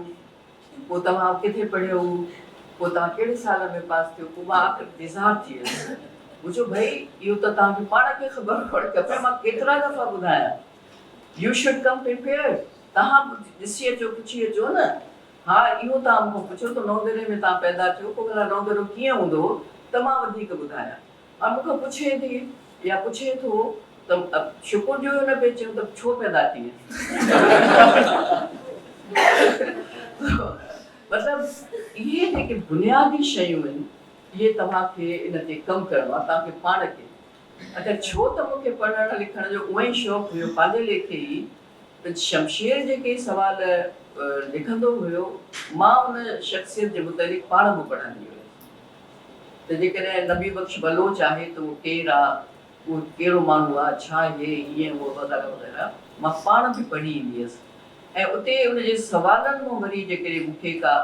पोइ तव्हां किथे पढ़ियो, पोइ तव्हां कहिड़े साल में पास थियो, पोइ मां आख़िर बेज़ार थी वियसि। पुछो भई, इहो त तव्हांखे पाण खे ख़बर हुअणु खपे, मां केतिरा दफ़ा ॿुधायां। U should come prepared. तव्हां ॾिसी अचो, पुछी अचो न। हा, इहो तव्हां मूंखां पुछो त नौदरे में तव्हां पैदा थियो, पोइ भला नौदरो कीअं हूंदो, त मां वधीक ॿुधायां। हाणे मूंखां पुछे थी या पुछे थो त शुकुर जो न पियो चयो त छो पैदा थी वियसि। मतिलबु इहे जेके बुनियादी शयूं आहिनि, इहे तव्हांखे इन ते कमु करिणो आहे, तव्हांखे पाण खे। अच्छा छो त मूंखे पढ़ण लिखण जो उहो ई शौक़ु हुयो पंहिंजे लेखे ई त शमशेर जेके सवाल लिखंदो हुयो मां उन शख़्सियत जे मुतालिक़ पाण बि पढ़ंदी हुयसि त जेकॾहिं नबी बख़्श बलोच आहे त उहो केरु आहे, उहो कहिड़ो माण्हू आहे, छा इहे ईअं उहो वग़ैरह वग़ैरह मां पाण बि पढ़ी ईंदी हुयसि। ऐं उते उनजे सवालनि मां वरी जेकॾहिं मूंखे का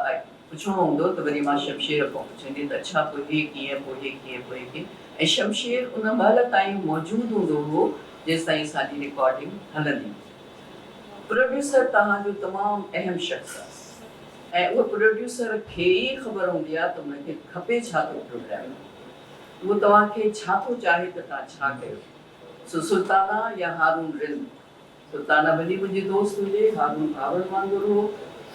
पुछिणो हूंदो त वरी मां शमशेर खां पुछंदी त अच्छा पोइ हे कीअं, पोइ हे कीअं, पोइ हे कीअं। ऐं शमशेर उन महिल ताईं मौजूदु हूंदो हो जेसि ताईं असांजी रिकॉर्डिंग हलंदी। प्रोड्यूसर तव्हांजो तमामु अहम शख़्स आहे ऐं उहो प्रोड्यूसर खे ई ख़बर हूंदी आहे त हुनखे खपे छा थो प्रोग्राम, उहो तव्हांखे छा थो चाहे त तव्हां छा कयो। सो सुल्ताना या हारून रिंद, सुल्ताना भली मुंहिंजी दोस्त हुजे, हारून भाउर वांगुरु हो,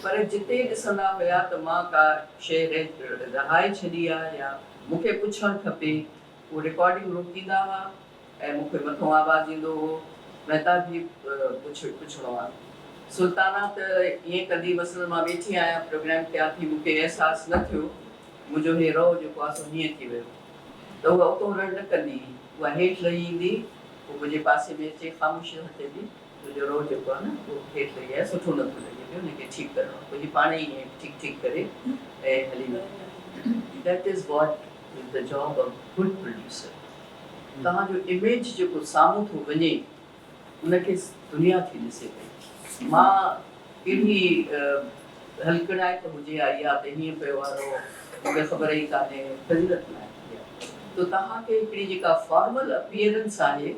पर जिते ॾिसंदा हुया त मां का शइ रहाए छॾी आहे या मूंखे पुछणु खपे, उहो रिकॉर्डिंग रोकींदा हुआ ऐं मूंखे मथां आवाज़ु ईंदो हो महताब जी पुछिणो आहे। सुल्ताना त ईअं कंदी, मसलन मां वेठी आहियां प्रोग्राम कयां थी, मूंखे अहसासु न थियो मुंहिंजो हे रओ जेको आहे सो हीअं थी वियो त उहा उतां रण न कंदी, उहा हेठि लही ईंदी, पोइ मुंहिंजे पासे में अचे ख़ामोशी हथ जी मुंहिंजो रओ जेको आहे न उहो हेठि लही आहे, सुठो नथो लॻे पियो, हुनखे ठीकु करिणो आहे, मुंहिंजी पाण ई ईअं ठीकु करे ऐं हली वेंदी। That is what is the job of good producer. तव्हांजो इमेज जेको साम्हूं थो वञे उनखे दुनिया थी ॾिसे पई। मां कहिड़ी हलकड़ाइप हुजे आई आहे त हीअं पियो वारो मूंखे ख़बर ई कान्हे, फ़ज़ीलत न आहे। त तव्हांखे हिकिड़ी जेका फॉर्मल अपीयरेंस आहे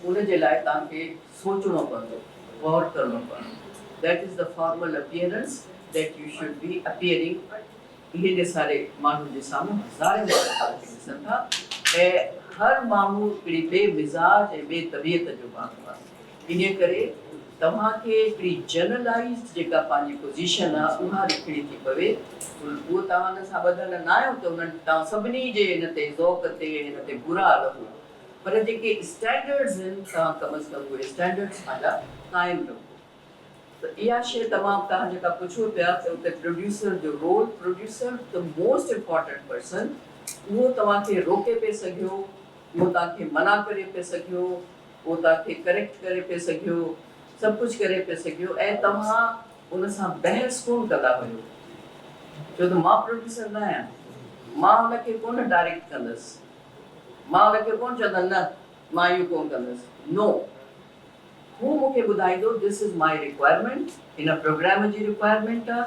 उनजे लाइ तव्हांखे सोचणो पवंदो, गौर करिणो पवंदो। That is the formal appearance that U should be appearing. हेॾे सारे माण्हुनि जे साम्हूं हज़ारे माण्हू तव्हांखे ॾिसनि था ऐं हर माण्हू हिकिड़ी ॿिए मिज़ाज ऐं ॿिए तबियत जो माण्हू आहे। इन करे तव्हांखे हिकिड़ी जनरलाइज़्ड जेका पंहिंजी पोज़ीशन आहे उहा लिखणी थी पवे। उहो तव्हां हुन सां ॿधल न आहियो त उन्हनि तव्हां सभिनी जे हिन ते ज़ौक़ ते हिन ते बुरा रहो, पर जेके स्टैंडर्ड्स आहिनि तव्हां कम अज़ कम उहे स्टैंडर्ड्स पंहिंजा क़ाइमु रखो। त इहा शइ तमामु तव्हां जेका पुछो पिया त उते प्रोड्यूसर जो रोल, producer the most important person, उहो तव्हांखे रोके पिए सघियो, उहो तव्हांखे मना करे पिए सघियो, उहो तव्हांखे करेक्ट करे पिए सघियो, सभु कुझु करे पिए सघियो ऐं तव्हां उन सां बहस कोन कंदा हुयो। छो त मां प्रोड्यूसर न आहियां, मां हुनखे कोन डायरेक्ट कंदसि, मां हुनखे कोन चवंदमि न मां इहो कोन कंदसि, नो, हू मूंखे ॿुधाईंदो दिस इज़ माई रिक्वायरमेंट, हिन प्रोग्राम जी रिक्वायरमेंट आहे,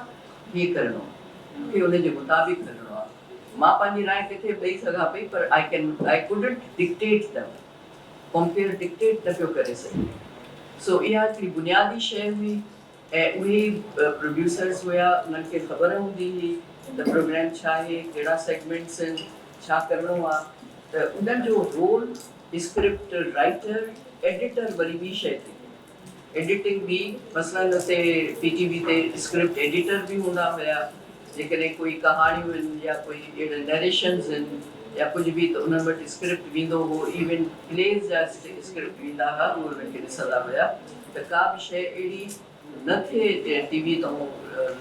हीअ करिणो आहे, मूंखे हुनजे मुताबिक़ करिणो आहे। मां पंहिंजी राय किथे ॾेई सघां पई पर आई कुडंट डिक्टेट देम, मूंखे डिक्टेट न पियो करे सघे। सो इहा हिकिड़ी बुनियादी शइ हुई ऐं उहे प्रोड्यूसर्स हुया, उन्हनि खे ख़बर हूंदी हुई त प्रोग्राम छा आहे, कहिड़ा सेगमेंट्स आहिनि, छा करिणो आहे, त उन्हनि जो रोल स्क्रिप्ट राइटर, एडिटर वरी ॿी शइ थी। एडिटिंग बि मसलन हुते PTV ते स्क्रिप्ट एडिटर बि हूंदा हुया, जेकॾहिं कोई कहाणियूं आहिनि या कोई अहिड़े नरेशन्स आहिनि या कुझु बि त उन्हनि वटि स्क्रिप्ट वेंदो हो, इवन प्लेज़ जा स्क्रिप्ट वेंदा हुआ, उहे उन्हनि खे ॾिसंदा हुया त का बि शइ अहिड़ी न थिए TV तां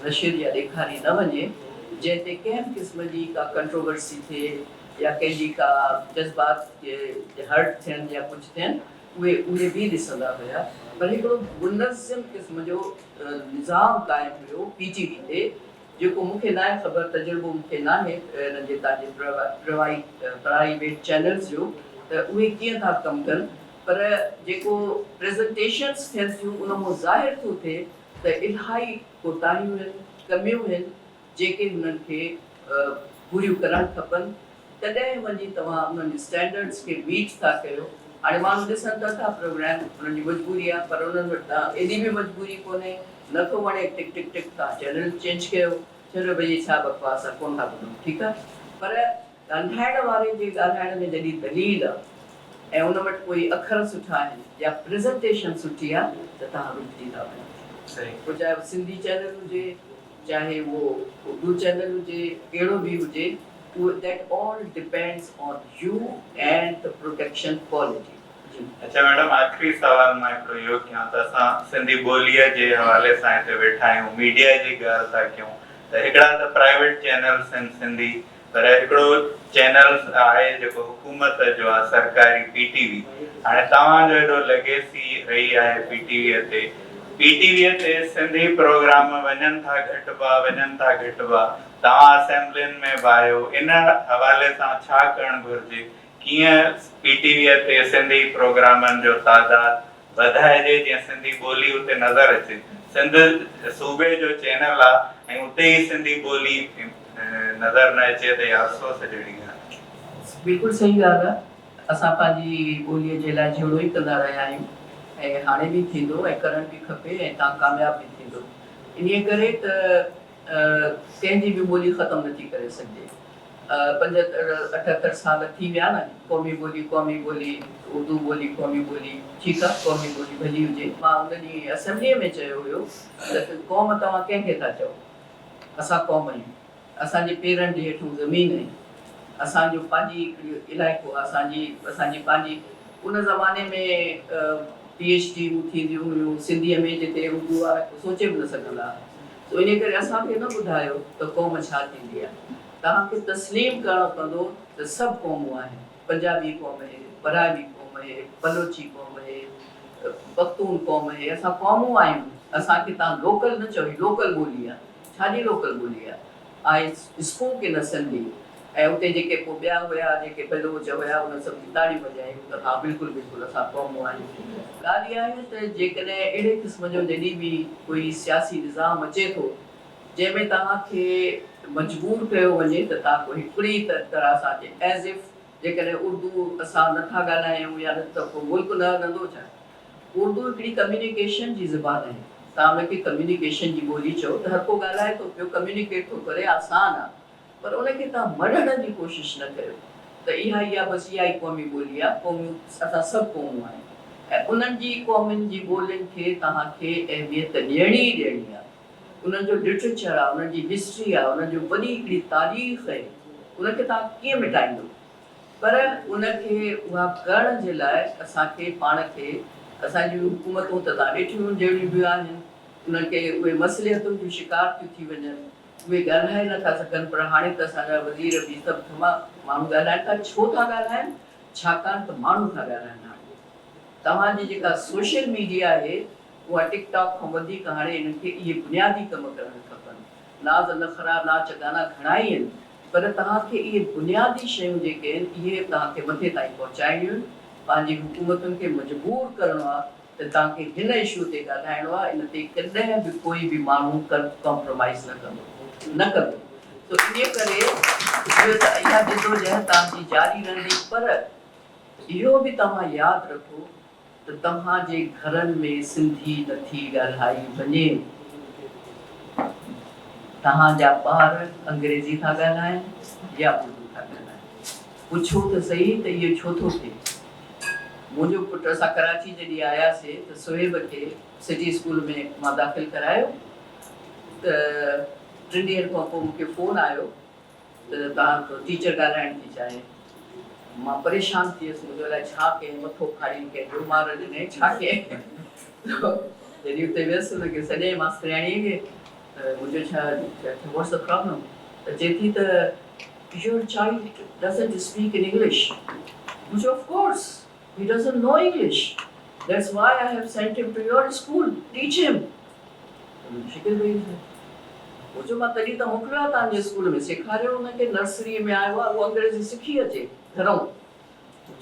नशिर या ॾेखारी न वञे जंहिं ते कंहिं क़िस्म जी का कंट्रोवर्सी थिए या कंहिंजी का जज़्बात हर्ट थियनि या कुझु थियनि, उहे बि ॾिसंदा हुया। पर हिकिड़ो मुनज़्ज़म क़िस्म जो निज़ाम क़ाइमु हुयो PTV ते, जेको मूंखे न आहे ख़बर, तजुर्बो मूंखे न आहे हिननि जे तव्हांजे प्राइवेट चैनल्स जो त उहे कीअं था कमु कनि, पर जेको प्रेज़ेंटेशन्स थियनि थियूं उन मां ज़ाहिर थो थिए त इलाही कोताहियूं आहिनि, कमियूं आहिनि जेके हुननि खे पूरियूं करणु खपनि, तॾहिं वञी तव्हां उन्हनि स्टैंडर्ड्स खे मीट था कयो। हाणे माण्हू ॾिसनि था प्रोग्राम, उन्हनि जी मजबूरी आहे, पर उन्हनि वटि त एॾी बि मजबूरी कोन्हे, नथो वणे टिक टिक टिक तव्हां चैनल चेंज कयो, चलो भई छा बकवास आहे, कोन था ॿुधूं, ठीकु आहे। पर ॻाल्हाइण वारे जे ॻाल्हाइण में जॾहिं दलील आहे ऐं उन वटि कोई अखर सुठा आहिनि या प्रेज़ेंटेशन सुठी आहे त तव्हां रुकिजी था वञो। पोइ चाहे सिंधी चैनल हुजे, चाहे उहो उर्दू चैनल हुजे, कहिड़ो बि हुजे, that all depends on you and the protection quality. अच्छा मैडम, आखिरी सवाल मां हिकिड़ो इहो कयां त असां सिंधी ॿोलीअ जे हवाले सां हिते वेठा आहियूं, मीडिया जी ॻाल्हि था कयूं त हिकिड़ा त प्राइवेट चैनल्स आहिनि सिंधी, पर हिकिड़ो चैनल आहे जेको हुकूमत जो आहे सरकारी पीटीवी। हाणे तव्हांजो एॾो लेगेसी रही आहे पीटीवीअ ते सिंधी प्रोग्राम वञनि था घटिबा तव्हां असेंबलियुनि में बि आहियो, इन हवाले सां छा करणु घुरिजे? कीअं पीटीवीअ ते सिंधी प्रोग्रामनि जो तादाद वधाइजे जीअं सिंधी ॿोली उते नज़र अचे? सिंध सूबे जो चैनल आहे ऐं उते ई सिंधी ॿोली नज़र न अचे त अफ़सोस जहिड़ी ॻाल्हि। बिल्कुलु सही ॻाल्हि आहे। असां पंहिंजी ॿोलीअ जे लाइ जहिड़ो ई कंदा रहिया आहियूं ऐं हाणे बि थींदो ऐं करणु बि खपे ऐं तव्हां कामयाब बि थींदो। इन करे त कंहिंजी बि ॿोली ख़तमु नथी करे सघिजे। 75-78 साल थी विया न, क़ौमी ॿोली, उर्दू ॿोली क़ौमी ॿोली, ठीकु आहे, क़ौमी ॿोली भली हुजे। मां उन ॾींहुं असेंबलीअ में चयो हुयो त क़ौम तव्हां कंहिंखे था चओ? असां क़ौम आहियूं, असांजे पेरनि जे हेठूं ज़मीन आहे, असांजो पंहिंजी इलाइक़ो आहे, असांजी पंहिंजी। उन ज़माने में PhD थींदियूं हुयूं सिंधीअ में, जिते उर्दू वारा सोचे बि न सघंदा। सो इन करे असांखे न ॿुधायो त क़ौम छा थींदी आहे। तव्हांखे तस्लीम करणो पवंदो त सभु क़ौमूं आहिनि। पंजाबी क़ौम आहे, बरावी क़ौम आहे, बलोची क़ौम आहे, पख्तून क़ौम आहे, असां क़ौमूं आहियूं। असांखे तव्हां लोकल न चओ, लोकल ॿोली आहे। छाजी लोकल ॿोली आहे? I spoke in Sindhi. ऐं उते जेके पोइ ॿिया हुया, जेके बलोच हुया, उन सभु ताड़ियूं वॼायूं त हा बिल्कुलु असां क़ौमूं आहियूं। ॻाल्हि इहा आहे त जेकॾहिं अहिड़े क़िस्म जो जॾहिं बि कोई सियासी निज़ाम अचे थो जंहिंमें तव्हांखे मजबूर कयो वञे त तव्हां कोई हिकिड़ी तरह सां एज़ इफ जेकॾहिं उर्दू असां नथा ॻाल्हायूं या न त पोइ मुल्क न हलंदो छा? उर्दू हिकिड़ी कम्युनिकेशन जी ज़बान आहे। तव्हां हुनखे कम्युनिकेशन जी ॿोली चओ त हर को ॻाल्हाए थो पियो, कम्युनिकेट थो करे, आसान आहे। पर उनखे तव्हां मढ़ण जी कोशिशि न कयो त इहा बसि इहा ई क़ौमी ॿोली आहे। क़ौमियूं असां सभु क़ौमूं आहियूं ऐं उन्हनि जी क़ौमुनि जी ॿोलियुनि खे तव्हांखे अहमियत ॾियणी ई ॾियणी आहे। उन्हनि जो लिटरेचर आहे, उन्हनि जी हिस्ट्री आहे, उन्हनि जो वॾी हिकिड़ी तारीख़ आहे। उनखे तव्हां कीअं मिटाईंदो? पर उनखे उहा करण जे लाइ असांखे पाण खे, असांजियूं हुकूमतूं त तव्हां ॾिठियूं जहिड़ियूं बि आहिनि, उन्हनि खे उहे मसइलियतुनि जूं शिकार थियूं थी वञनि, उहे ॻाल्हाए नथा सघनि। पर हाणे त असांजा वज़ीर बि सभु तमामु माण्हू ॻाल्हाइनि था। छो था ॻाल्हाइनि? छाकाणि त माण्हू था ॻाल्हाइनि। हाणे तव्हांजी जेका सोशल मीडिया आहे उहा टिकटॉक खां वधीक हाणे इन्हनि खे इहे बुनियादी कम करणु खपनि। नाज़ नख़रा नाच गाना घणा ई आहिनि, पर तव्हांखे इहे बुनियादी शयूं जेके आहिनि इहे तव्हांखे मथे ताईं पहुचाइणियूं आहिनि। पंहिंजी हुकूमतुनि खे मजबूर करिणो आहे त तव्हांखे हिन इशू ते ॻाल्हाइणो आहे। इन ते कॾहिं बि कोई बि माण्हू कॉम्प्रोमाइज़ न कंदो। त इन करे इहा जदोजहद तव्हांजी जारी रहंदी। पर इहो बि तव्हां यादि रखो त तव्हांजे घरनि में सिंधी नथी ॻाल्हाई वञे, तव्हांजा ॿार अंग्रेज़ी था ॻाल्हाइनि या उर्दू था ॻाल्हाइनि। पुछो त सही त इहो छो थो थिए? मुंहिंजो पुटु, असां कराची जॾहिं आयासीं त सुहेब खे सिटी स्कूल में मां दाख़िल करायो त 3 ॾींहंनि खां पोइ मूंखे फ़ोन आयो त तव्हां टीचर ॻाल्हाइण थी चाहे। मां परेशान थी वियसि, मुंहिंजो अलाए छा कयईं, मथो खाड़ी कंहिंजो मार ॾिनई, छा कयईं? जॾहिं उते वियसि हुनखे सॼे मास्तरियाणीअ खे त मुंहिंजो छा व्हाट्स द प्रॉब्लम? त चए थी त your child doesn't speak in English. मुंहिंजो of course he doesn't know English, that's why I have sent him to your school, teach him। शिकिल वई मुंहिंजो मां तॾहिं त मोकिलियो आहे तव्हांजे स्कूल में, सेखारियो हुनखे। नर्सरीअ में आयो आहे, उहो अंग्रेज़ी सिखी अचे घरों,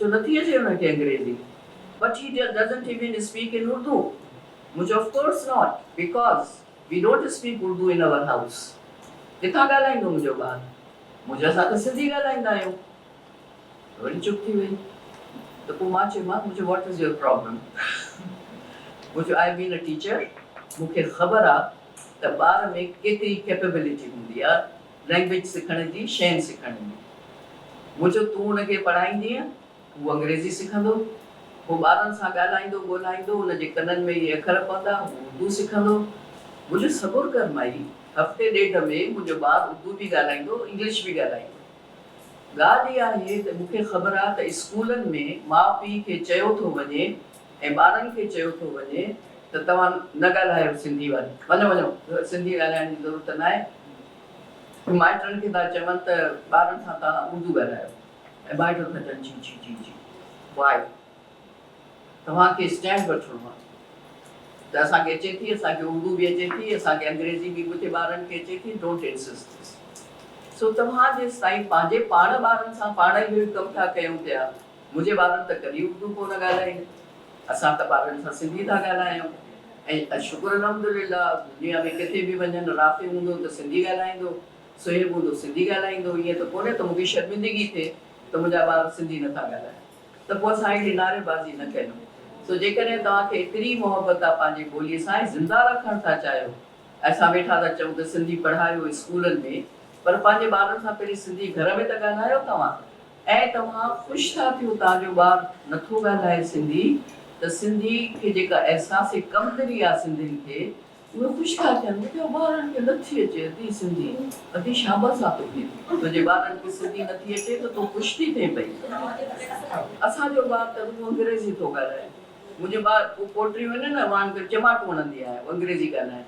जो नथी अचे हुनखे अंग्रेज़ी। but he doesn't even speak in Urdu। मुंहिंजो of course not, because we don't speak Urdu in our house। किथां ॻाल्हाईंदो मुंहिंजो ॿारु? मुंहिंजे सां त सिंधी ॻाल्हाईंदा आहियूं। वरी चुप थी वई। त पोइ मां चयोमांसि, मुंहिंजो व्हाट इज़ योर प्रॉब्लम? मुंहिंजो आई बीन अ टीचर, मूंखे ख़बर आहे त ॿार में केतिरी कैपेबिलिटी हूंदी आहे लैंग्वेज सिखण जी, शइ सिखण जी। मुंहिंजो तूं हुनखे पढ़ाईंदीअ, उहो अंग्रेज़ी सिखंदो, पोइ ॿारनि सां ॻाल्हाईंदो ॻोल्हाईंदो, हुनजे कननि में इहे अखर पवंदा, उर्दू सिखंदो। मुंहिंजो सबुरु कर माई, हफ़्ते ॾेढ में मुंहिंजो ॿारु उर्दू बि ॻाल्हाईंदो, इंग्लिश बि ॻाल्हाईंदो। ॻाल्हि इहा आहे त मूंखे ख़बर आहे त स्कूलनि में माउ पीउ खे चयो थो वञे ऐं ॿारनि खे चयो थो वञे त तव्हां न ॻाल्हायो सिंधी वारी, वञो सिंधी ॻाल्हाइण जी ज़रूरत न आहे। माइटनि खे था चवनि त ॿारनि सां तव्हां उर्दू ॻाल्हायो ऐं माइट था चवनि जी जी जी जी वाई तव्हांखे स्टैंड वठिणो आहे त असांखे अचे थी असांखे उर्दू बि अचे थी असांखे अंग्रेज़ी बि मुंहिंजे ॿारनि खे अचे थी डोंट इंसिस्ट सो तव्हां जेसि ताईं पंहिंजे पाण ॿारनि सां पाण इहो ई कमु था कयूं पिया मुंहिंजे ॿारनि त कॾहिं उर्दू कोन ॻाल्हाईंदा असां त ॿारनि सां सिंधी था ॻाल्हायूं ऐं शुक्र अलहमदुलिल्लाह दुनिया में किथे बि वञनि राति हूंदो त सिंधी ॻाल्हाईंदो सुहेब हूंदो सिंधी ॻाल्हाईंदो ईअं त कोन्हे त मूंखे शर्मिंदगी थिए त मुंहिंजा ॿार सिंधी नथा ॻाल्हाइनि त पोइ असां हेॾी नारेबाज़ी न कयूं सो जेकॾहिं तव्हांखे एतिरी मोहबत आहे पंहिंजी ॿोलीअ सां ऐं ज़िंदा रखणु था चाहियो असां वेठा था चऊं त सिंधी पढ़ायो स्कूलनि में पर पंहिंजे ॿारनि सां पहिरीं सिंधी घर में त ॻाल्हायो तव्हां ऐं तव्हां ख़ुशि था थियो तव्हांजो ॿारु नथो ॻाल्हाए सिंधी त सिंधी खे जेका अहसास कमतरी आहे सिंधियुनि खे उहे ख़ुशि था थियनि मुंहिंजे ॿारनि खे नथी अचे अधी सिंधी अधी शाबाश आहे तोखे तुंहिंजे ॿारनि खे सिंधी नथी अचे त तूं ख़ुशि थी थिए पई असांजो ॿारु त रुॻो अंग्रेज़ी थो ॻाल्हाए मुंहिंजो ॿारु पोइ पोटी वञे न मां खे चमाट वणंदी आहे अंग्रेज़ी ॻाल्हाए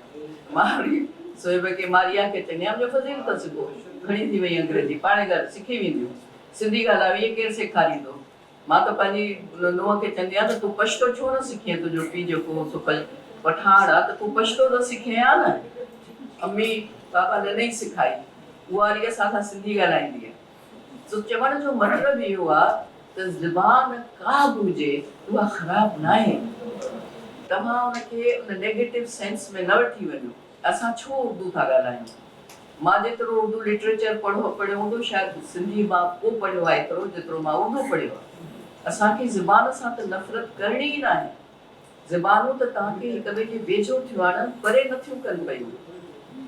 मां वरी सोहिब खे मारिया खे चवंदी आहियां मुंहिंजो फज़ील त सिखो खणी थी वई अंग्रेज़ी पाणे ॻाल्हि सिखी वेंदियूं सिंधी ॻाल्हायो इहे केरु सेखारींदो मां त पंहिंजी नुंहं खे चवंदी आहियां त तूं पछतो छो न सिखे तुंहिंजो पीउ जेको सो पठाण आहे त तूं पछतो त सिखे हा न अम्मी पापा न ई सेखारी उहा वरी असां सां सिंधी ॻाल्हाईंदी आहे सो चवण जो मतिलबु इहो आहे त ज़बान का बि हुजे उहा ख़राबु न आहे तव्हां उनखे उन नेगेटिव सेंस में न वठी वञो असां छो उर्दू था ॻाल्हायूं मां जेतिरो उर्दू लिटरेचर पढ़ियो हूंदो शायदि सिंधी मां पोइ पढ़ियो आहे एतिरो जेतिरो मां उर्दू पढ़ियो आहे असांखे ज़बान सां त नफ़रत करणी ई न आहे ज़बानूं त तव्हांखे हिक ॿिए जे वेझो थियूं आणनि परे नथियूं कनि पयूं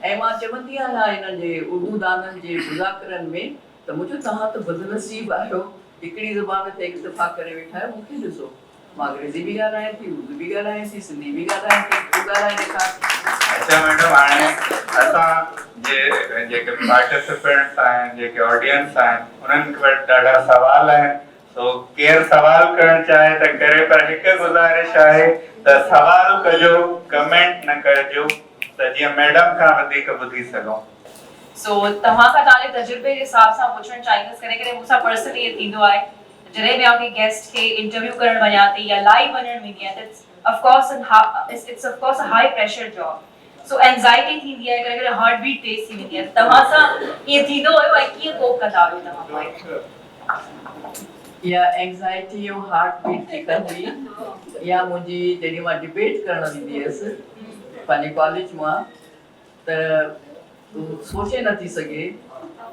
ऐं मां चवंदी आहियां हिन जे उर्दू दाननि जे मुज़ाकरनि में त मुंहिंजो तव्हां त बदनसीब आहियो हिकिड़ी ज़बान ते इक्तिफ़ा करे वेठा आहियो मूंखे ॾिसो मां अंग्रेज़ी बि ॻाल्हायां थी उर्दू बि ॻाल्हायां थी सिंधी बि ॻाल्हायां थी तूं ॻाल्हाए ॾेखार अच्छा मैडम हाणे असां जेके पार्टिसिपेंट्स आहिनि जेके ऑडियंस आहिनि उन्हनि वटि ॾाढा सवाल आहिनि तो केरु सवाल करणु चाहे त करे पर हिकु गुज़ारिश आहे त सवाल कजो कमेंट न कजो त जीअं मैडम खां वधीक ॿुधी सघूं सो तव्हां खां तव्हांजे तजुर्बे जे हिसाब सां पुछणु चाहींदसि करे करे मूंसां पर्सनली इहो थींदो आहे जॾहिं बि आउं गेस्ट खे इंटरव्यू करणु वञा थी या लाइव वञणु वेंदी आहियां त it's of course a high pressure job so anxiety थींदी आहे करे करे हार्ट बीट तेज़ थी वेंदी आहे तव्हां सां ईअं थींदो हुयो ऐं कीअं कोप कंदा आहियो तव्हां या एंग्ज़ाइटी और हार्ट बीट थी कंदी या मुंहिंजी जॾहिं मां डिबेट करणु वेंदी हुयसि पंहिंजे कॉलेज मां त तूं सोचे नथी सघे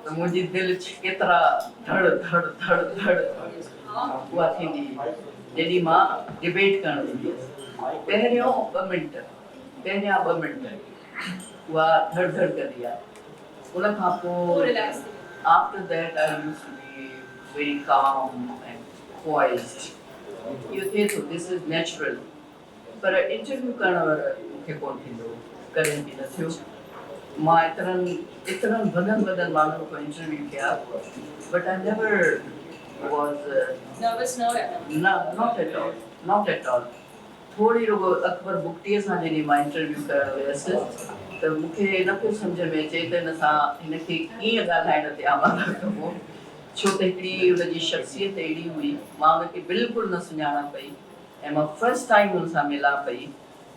त मुंहिंजी दिलि केतिरा धड़ धड़ धड़ धड़ उहा थींदी जॾहिं मां डिबेट करणु वेंदी हुयसि पहिरियों 2 मिंट पहिरियां 2 मिंट उहा धड़ धड़ कंदी आहे उन खां पोइ after that I used to be very calm and poised. You think so? This is natural. पर इंटरव्यू करण वारा मूंखे कोन थींदो करें बि न थियो मां एतिरनि वॾनि माण्हुनि खां इंटरव्यू कया but I never was nervous not at all थोरी रुगो अकबर बुकटीअ सां जॾहिं मां इंटरव्यू करणु वियसि त मूंखे न पियो सम्झ में अचे त हिन सां हिनखे कीअं ॻाल्हाइण ते आमादा कबो छो त हिकिड़ी हुनजी शख़्सियत अहिड़ी हुई मां हुनखे बिल्कुलु न सुञाणा पई ऐं मां फर्स्ट टाइम हुन सां मिलां पई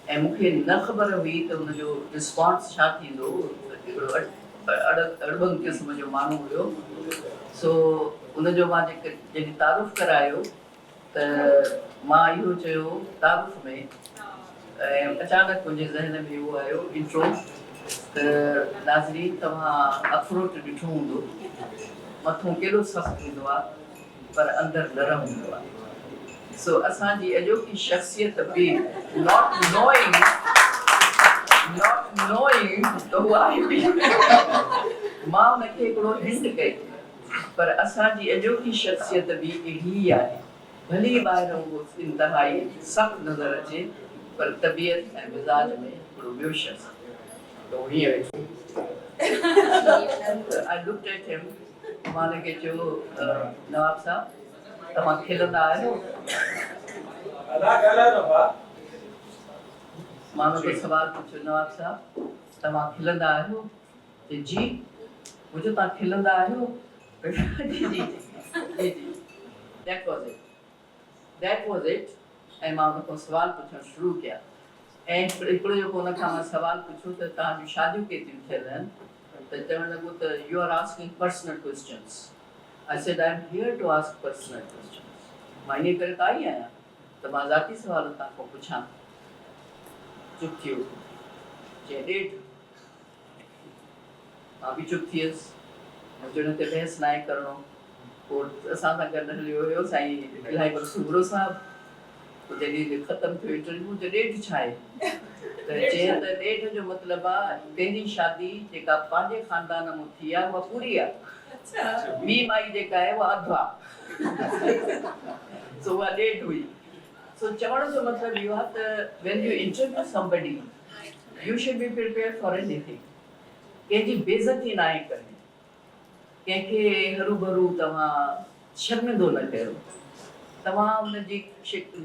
ऐं मूंखे न ख़बर हुई त हुनजो रिस्पॉन्स छा थींदो हिकिड़ो अड़बंग क़िस्म जो माण्हू हुयो सो हुनजो मां जॾहिं तारुफ़ करायो त मां इहो चयो तारुफ़ में ऐं अचानक मुंहिंजे ज़हन में उहो आयो इंट्रो त नाज़रीन तव्हां अखरोट ॾिठो हूंदो मथों केॾो सख़्तु हूंदो आहे पर अंदरि नरम हूंदो आहे सो असांजी अॼोकी शख़्सियत बि नॉट नोइंग त उहा आहे बि मां हुनखे हिकिड़ो हिंट कई पर असांजी अॼोकी शख़्सियत बि अहिड़ी ई आहे भली ॿाहिरों उहो इंतिहाई सख़्तु नज़र अचे पर तबियत ऐं मिज़ाज में हिकिड़ो ॿियो शख़्स त उहो हीअं वेठो आई लुक्ड एट हिम मां हुनखे चयो नवाब साहब तव्हां खिलंदा आहियो मां हुनखे सवाल पुछियो नवाब साहब तव्हां खिलंदा आहियो जी मुझे तव्हां खिलंदा आहियो जी जी जी जी दैट वाज इट ऐं मां उन खां सुवाल पुछणु शुरू कया ऐं हिकिड़ो जेको उन खां मां सुवाल पुछियो त तव्हांजूं शादियूं केतिरियूं थियल आहिनि त चवणु लॻो त you are asking personal questions I said I am here to ask personal questions मां इन करे त आई आहियां त मां ज़ाती सुवाल तव्हां खां पुछां चुप थी वियो चई ॾेढ मां बि चुप थी वियसि मुंहिंजो हिन ते बहस न आहे करिणो पोइ असां सां गॾु हलियो हुयो साईं इलाही बरसूरो साहिबु पोइ जॾहिं ख़तमु थियो इंटरव्यू त ॾेढ छा आहे त चए त ॾेढ जो मतिलबु आहे पहिरीं शादी जेका पंहिंजे ख़ानदान मां थी आहे उहा पूरी आहे ॿी माई जेका आहे उहा अधु आहे सो उहा ॾेढ हुई सो चवण जो मतिलबु इहो आहे त when you interview somebody you should be prepared for anything कंहिंजी बेइज़ती न आहे करणी कंहिंखे हरू भरू तव्हां शर्मिंदो न कयो तव्हां हुनजी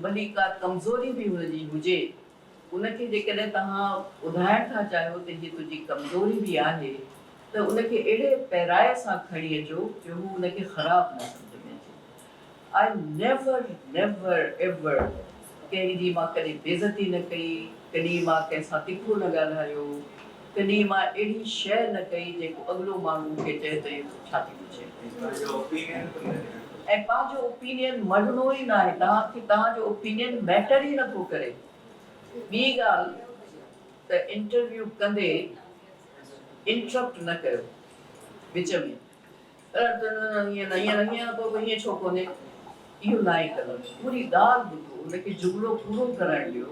भली का कमज़ोरी बि हुनजी हुजे उनखे जेकॾहिं तव्हां ॿुधाइण था चाहियो त हीअ तुंहिंजी कमज़ोरी बि आहे त उनखे अहिड़े पहिराए सां खणी अचो जो हू उनखे ख़राबु न सम्झ में अचे आई नेवर एवर कंहिंजी मां कॾहिं बेइज़ती न कई कॾहिं मां कंहिंसां तिखो न ॻाल्हायो कॾहिं मां अहिड़ी शइ न कई जेको अॻिलो माण्हू मूंखे चए त इहो छा थी पुछे ऐं पंहिंजो ओपिनियन मञिणो ई न आहे तव्हांखे तव्हांजो ओपिनियन मैटर ई नथो करे ॿी ॻाल्हि त इंटरव्यू कंदे इंटरप्ट न कयो विच में ईअं पोइ हीअं छो कोन्हे इहो न आहे करणु पूरी ॻाल्हि ॿुधो उनखे जुमिलो पूरो करणु ॾियो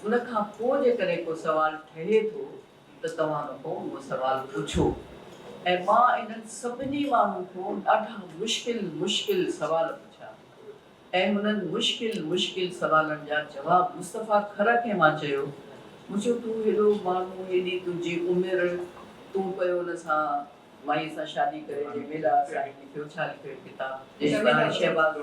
उन खां पोइ जेकॾहिं को सुवालु ठहे थो त तव्हां हुन खां उहो सुवालु पुछो ऐं मां इन्हनि सभिनी माण्हुनि खां ॾाढा मुश्किल सुवाल पुछा ऐं हुननि मुश्किल सुवालनि जा जवाब मुस्तफ़ा खर खे मां चयो मुंहिंजो तूं हेॾो माण्हू हेॾी तुंहिंजी उमिरि तूं पियो हुन सां माईअ सां शादी करे मेरा साईं लिखियो छा लिखियो किताब शहबाज़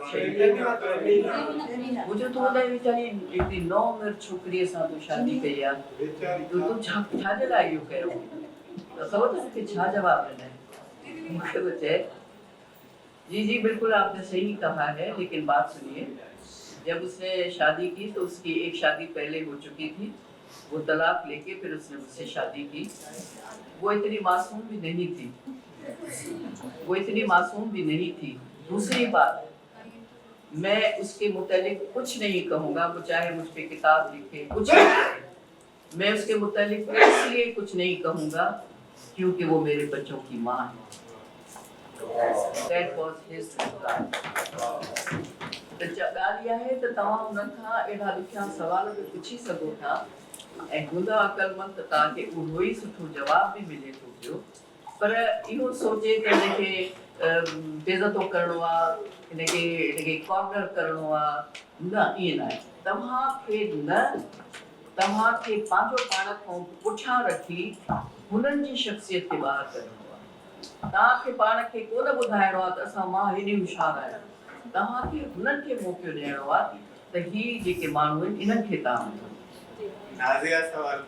मुंहिंजो तूं हुन वीचारी हिकिड़ी नौ उमिरि छोकिरीअ सां तूं शादी कई आहे तूं छाजे लाइ इहो कयो त ख़बर अथव मूंखे छा जवाबु ॾिनई मूंखे वो चए जी बिल्कुल आपने सही कहा है लेकिन बात सुनिए जब उसने शादी की तो उसकी एक शादी पहले हो चुकी थी वो तलाक लेके फिर उसने मुझसे शादी की वो इतनी मासूम भी नहीं थी दूसरी बात मैं उसके मुतालिक कुछ नहीं कहूँगा वो चाहे मुझ पे किताब लिखे कुछ भी करे मैं उसके मुतालिक इसलिए कुछ नहीं कहूँगा क्योंकि वो मेरे बच्चों की माँ है That was his reply. त ॻाल्हि इहा आहे त तव्हां उन्हनि खां अहिड़ा ॾुखिया सुवाल बि पुछी सघो था ऐं हूंदा अक़लमंद त तव्हांखे उहो ई सुठो जवाब बि मिले थो पियो पर इहो सोचे त हिनखे बेइज़तो करिणो आहे हिनखे कॉर्नर करिणो आहे न ईअं न आहे तव्हांखे पंहिंजो पाण खां पुठियां रखी हुननि जी शख़्सियत खे ॿाहिरि करिणो आहे तव्हांखे पाण खे कोन ॿुधाइणो आहे त असां मां हेॾी होशियारु आहियां तव्हांखे हुननि खे मौक़ो ॾियणो आहे त ही जेके माण्हू आहिनि इन्हनि खे तव्हां नाज़िया सवाल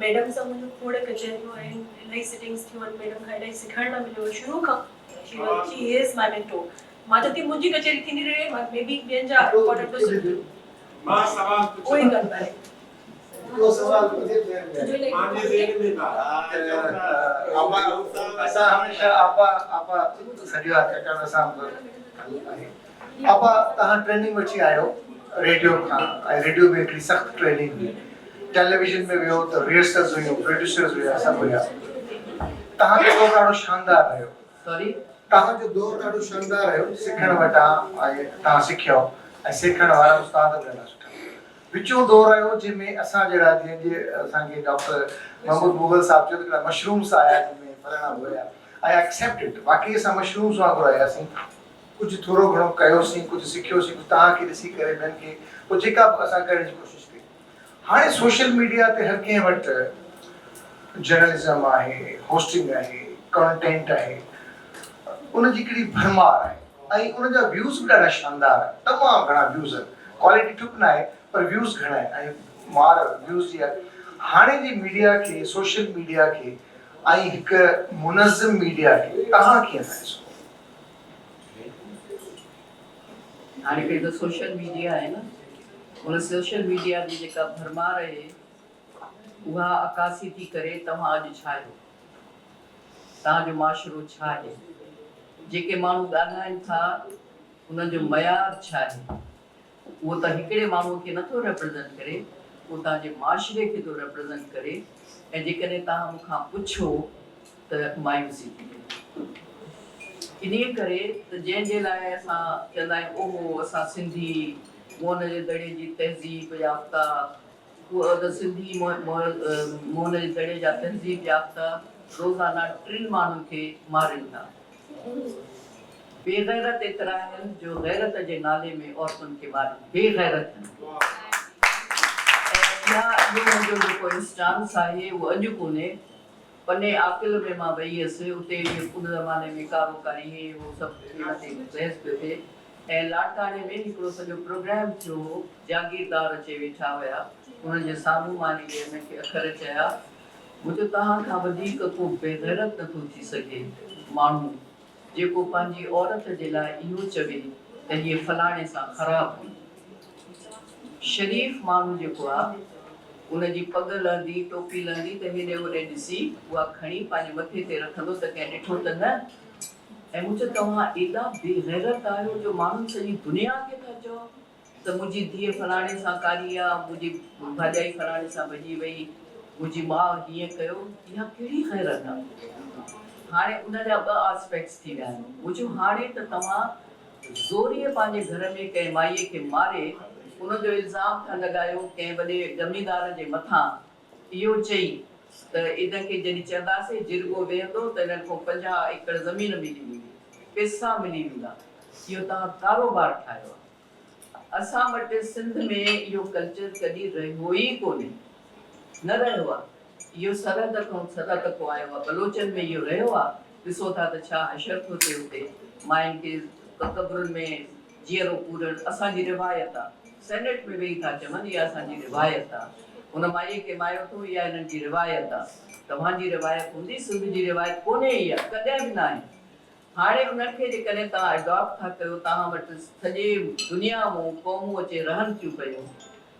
मैडम सां मुंहिंजो खोड़ कचहरियूं आहिनि इलाही सिटिंग्स थियूं आहिनि मैडम खां इलाही सिखण लाइ मिलियो शुरू खां शी इज़ माय मेंटोर मां चवंदी मुंहिंजी कचहरी थींदी रहे मां मे बी ॿियनि जा इम्पोर्टेंट मां सवाल कोई ॻाल्हि नाहे वो सवाल मुझे ध्यान में मांजे ज़हन में असां हमेशा आपा सॼो करण सां आपा तव्हां ट्रेनिंग वठी आयो रेडियो खां ऐं रेडियो में हिकिड़ी सख़्तु ट्रेनिंग हुई टेलीविजन में वियो त रिहर्सल्स हुयूं प्रोड्यूसर्स हुया सभु हुया तव्हांजो दौरु ॾाढो शानदार रहियो सॉरी तव्हांजो दौरु ॾाढो शानदार रहियो सिखण वटां ऐं तव्हां सिखियो ऐं सिखण वारा उस्ताद बि ॾाढा सुठा विचो दौरु आयो जंहिंमें असां जहिड़ा जीअं असांखे डॉक्टर महमूद मुगल साहिबु चयो त हिकिड़ा मशरूम्स आया जंहिंमें फलणा हुया आई एक्सेप्टेड बाक़ी असां मशरूम्स वांगुरु आयासीं कुझु थोरो घणो कयोसीं कुझु सिखियोसीं कुझु तव्हांखे ॾिसी करे ॿियनि खे पोइ जेका बि असां करण जी कोशिशि कई हाणे सोशल मीडिया ते हर कंहिं वटि जर्नलिज़म आहे होस्टिंग आहे कंटेंट आहे उनजी हिकिड़ी भरमार आहे ऐं उनजा व्यूज़ बि ॾाढा शानदार आहिनि तमामु घणा व्यूज़ आहिनि क्वालिटी ठुक न आहे पर व्यूज़ घणा आहिनि ऐं मार व्यूज़ जी आहे हाणे जी मीडिया खे सोशल मीडिया खे ऐं हिकु मुनज़िम मीडिया खे तव्हां कीअं ठाहे सघो? हाणे हिकिड़ी त सोशल मीडिया आहे न, उन सोशल मीडिया जी जेका भरमार आहे उहा अकासी थी करे तव्हां अॼु छा आहियो, तव्हांजो माशरो छा आहे, जेके माण्हू ॻाल्हाइनि था उन्हनि जो मयार छा आहे, उहो त हिकिड़े माण्हूअ खे नथो रिप्रेज़ेंट करे, उहो तव्हांजे माशरे खे थो रिप्रेज़ेंट करे। ऐं जेकॾहिं तव्हां मूंखां पुछो त मायूसी थी थिए। इन्हीअ करे त जंहिंजे लाइ असां चवंदा आहियूं ओहो असां सिंधी मोहन जे दड़े जी तहज़ीब याफ़्ता, उहा त सिंधी मोहन जे दड़े जा तहज़ीब याफ़्ता रोज़ाना 3 माण्हुनि खे मारिनि था। बेगैरत एतिरा आहिनि जो गैरत जे नाले में औरतुनि खे मारनि, बेगैरत इहो मुंहिंजो जेको इंस्टांस आहे उहो अॼु कोन्हे, पने आकिल में मां वई हुअसि, उते उन ज़माने में कारोकारी हे उहो सभु बहस पियो थिए ऐं लाड़काणे में हिकिड़ो सॼो प्रोग्राम थियो हो, जागीरदार अचे वेठा हुया, उन्हनि जे साम्हूं मां इहे मूंखे अखर चया, मुंहिंजो तव्हां खां वधीक को बेगैरत नथो थी सघे माण्हू जेको पंहिंजी औरत जे लाइ इहो चवे त हीअ फलाणे सां ख़राबु हुई। शरीफ़ माण्हू जेको आहे उनजी पग लहंदी टोपी लहंदी त हेॾे होॾे ॾिसी उहा खणी पंहिंजे मथे ते रखंदो त कंहिं ॾिठो त न। ऐं मुंहिंजो तव्हां एॾा बेगैरत आहियो जो माण्हुनि सॼी दुनिया खे था चओ त मुंहिंजी धीअ फलाणे सां कारी आहे, मुंहिंजी भाॼाई फलाणे सां भॼी वई, मुंहिंजी माउ हीअं कयो, इहा कहिड़ी ग़ैरत आहे। हाणे उनजा 2 आस्पेक्ट्स थी विया आहिनि। मुंहिंजो हाणे त तव्हां ज़ोरीअ पंहिंजे घर में कंहिं माईअ खे मारे उनजो इल्ज़ाम था लॻायो कंहिं वॾे ज़मींदार जे मथां, इहो चई त इनखे जॾहिं चवंदासीं जिरगो वेहंदो त इन्हनि खां 50 एकड़ ज़मीन मिली वेंदी, पैसा मिली वेंदा, इहो तव्हां कारोबार ठाहियो आहे। असां वटि सिंध में इहो कल्चर कॾहिं रहियो ई कोन्हे, न रहियो आहे। इहो सरहद खां सरहद को आयो आहे, बलोचनि में इहो रहियो आहे। ॾिसो था त छा हशर थो थिए उते, मायुनि खे कब्रुनि में जीअरो पूरनि असांजी रिवायत आहे। सेनेट में वेही था चवनि इहा असांजी रिवायत आहे, हुन माईअ खे मायो थो, इहा हिननि जी रिवायत आहे। तव्हांजी रिवायत हूंदी, सिंध जी रिवायत कोन्हे, इहा कॾहिं बि न आहे। हाणे उनखे जेकॾहिं तव्हां अडॉप्ट था कयो, तव्हां वटि सॼे दुनिया मां क़ौमूं अचे रहनि थियूं पयूं,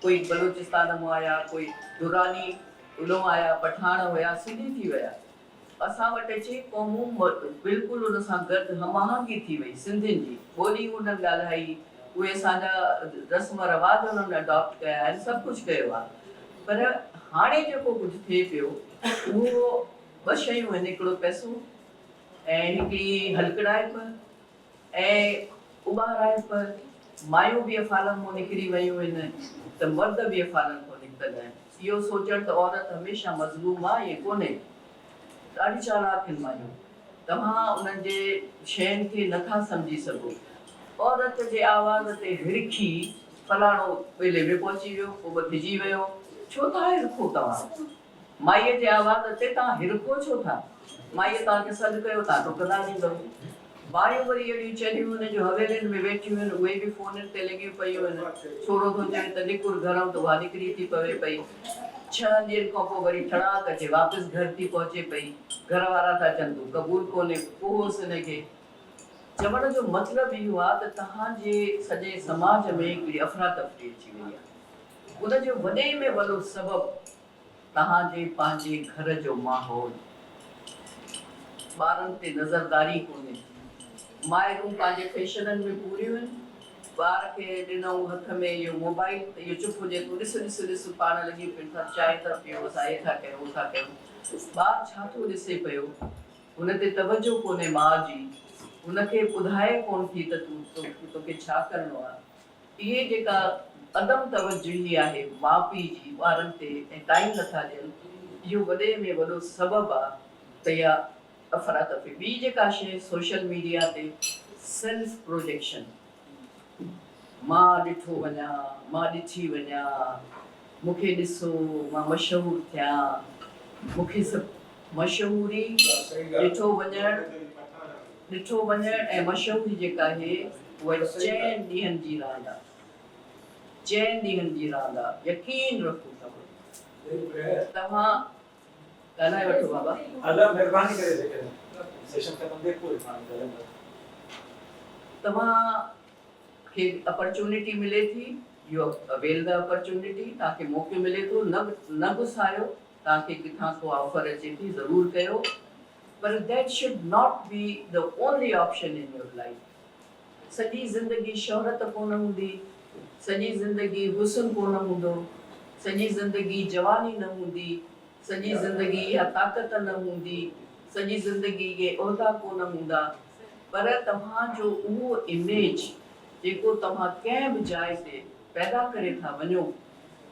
कोई बलूचिस्तान मां आया, कोई दुरानी उलम आया, पठान हुया, सिंधी थी विया। असां वटि अचे क़ौमूं बिल्कुलु उन सां गॾु हमआहंगी थी वई, सिंधियुनि जी ॿोली उन्हनि ॻाल्हाई, उहे असांजा रस्म रवाज उन्हनि अडॉप्ट कया आहिनि, सभु कुझु कयो आहे। पर हाणे जेको कुझु थिए पियो उहो 2 शयूं आहिनि, हिकिड़ो पैसो ऐं हिकिड़ी हलकड़ाइप ऐं उॿाराइप। मायूं बि अफ़ालनि मां निकिरी वियूं आहिनि त मर्द बि अफ़ालनि मां निकितल आहिनि। इहो सोचणु त औरत हमेशह मज़लूम आहे, ईअं कोन्हे, ॾाढी चालाक आहिनि मायूं। तव्हां उन्हनि जे शयुनि खे नथा सम्झी सघो। औरत जे आवाज़ ते हिरखी फलाणो ॿेले में पहुची वियो, पोइ बधिजी वियो, छो था हिरखो तव्हां? माईअ जे आवाज़ ते तव्हां हिरखो छो था? माईअ तव्हांखे सॾु कयो, तव्हां टुकंदा ॾींदव। मायूं वरी अहिड़ियूं चढ़ियूं हुन जूं हवेलियुनि में वेठियूं आहिनि, उहे बि फ़ोनुनि ते लॻियूं पयूं आहिनि। छोरो थो चए त निकुर घरऊं त उहा निकिरी थी पवे पई। 6 ॾींहंनि खां पोइ वरी ठड़ाक अचे, वापसि घर थी पहुचे पई। घर वारा था चवनि तूं क़बूल कोन्हे, पोइ हिनखे चवण जो मतिलबु इहो आहे त तव्हांजे सॼे समाज में हिकिड़ी अफ़रा तफ़री अची वई आहे। उनजो वॾे में वॾो सबबु तव्हांजे पंहिंजे घर जो माहौल, ॿारनि ते नज़रदारी कोन्हे। माइरूं पंहिंजे फैशननि में पूरियूं आहिनि, ॿार खे ॾिनऊं हथ में इहो मोबाइल त इहो चुप हुजे, तूं ॾिस ॾिस ॾिस पाण लॻी पियो था, चांहि था पियो, असां हे था कयूं उहो था कयूं। ॿारु छा थो ॾिसे पियो, हुन ते तवजो कोन्हे माउ जी, हुनखे ॿुधाए कोन थी त तोखे छा करिणो आहे। इहे जेका अदम तवजुही आहे माउ पीउ जी ॿारनि ते ऐं टाइम नथा ॾियनि, इहो वॾे में वॾो सबबु आहे त इहा अफ़रा तफ़री। ॿी जेका शइ सोशल मीडिया ते सेल्फ प्रोजेक्शन, मां ॾिठो वञा, मां ॾिठी वञा, मूंखे ॾिसो, मां मशहूरु थियां, मूंखे सभु मशहूरी ॾिठो वञणु ऐं मशहूरी जेका आहे उहा 4 ॾींहंनि जी रांदि आहे। 4 ॾींहंनि जी रांदि आहे। यकीन रखो तव्हां ॻाल्हाए वठो बाबा। अल्लाह महिरबानी करे जेकॾहिं सेशन ख़तम थिए पोइ मां ॻाल्हाईंदो। तव्हांखे अपॉर्चुनिटी मिले थी, यू अवेल द अपॉर्चुनिटी, तव्हांखे मौक़ो मिले थो, न गुसायो, तव्हांखे किथां को ऑफर अचे थी ज़रूरु कयो, पर that should not be the only option in your life. सॼी ज़िंदगी शोहरत कोन हूंदी, सॼी ज़िंदगी हुस्न कोन हूंदो, सॼी ज़िंदगी जवानी न हूंदी, सॼी ज़िंदगी इहा ताक़त न हूंदी, सॼी ज़िंदगी इहे उहिदा कोन हूंदा, पर तव्हांजो उहो इमेज जेको तव्हां कंहिं बि जाइ ते पैदा करे था वञो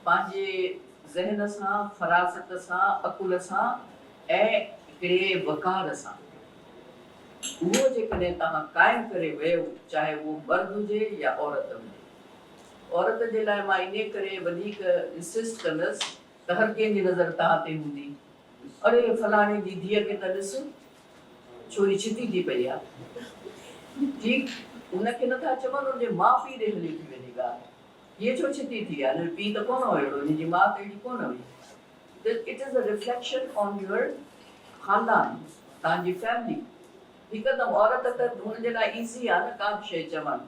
पंहिंजे ज़हन सां, फ़रासत सां, अकुल सां ऐं हिकिड़े वक़ार सां, उहो जेकॾहिं तव्हां क़ाइमु करे वियो, चाहे उहो मर्द हुजे या औरत हुजे। औरत जे लाइ मां इन करे वधीक इंसिस्ट कंदसि त हर कंहिंजी नज़र तव्हां ते हूंदी, अरे फलाणे जी धीअ खे त ॾिस, छोरी छिती थी पई आहे, ठीकु, उनखे नथा चवनि हुनजे माउ पीउ ॾे हली थी वञे ॻाल्हि, हीअ छो छिती थी आहे, हिन पीउ त कोन हुयो अहिड़ो, हिनजी माउ त अहिड़ी कोन हुई। It is a reflection on your ख़ानदान, तव्हांजी फैमिली। हिकदमि औरत त हुनजे लाइ ईज़ी आहे न का बि शइ चवणु,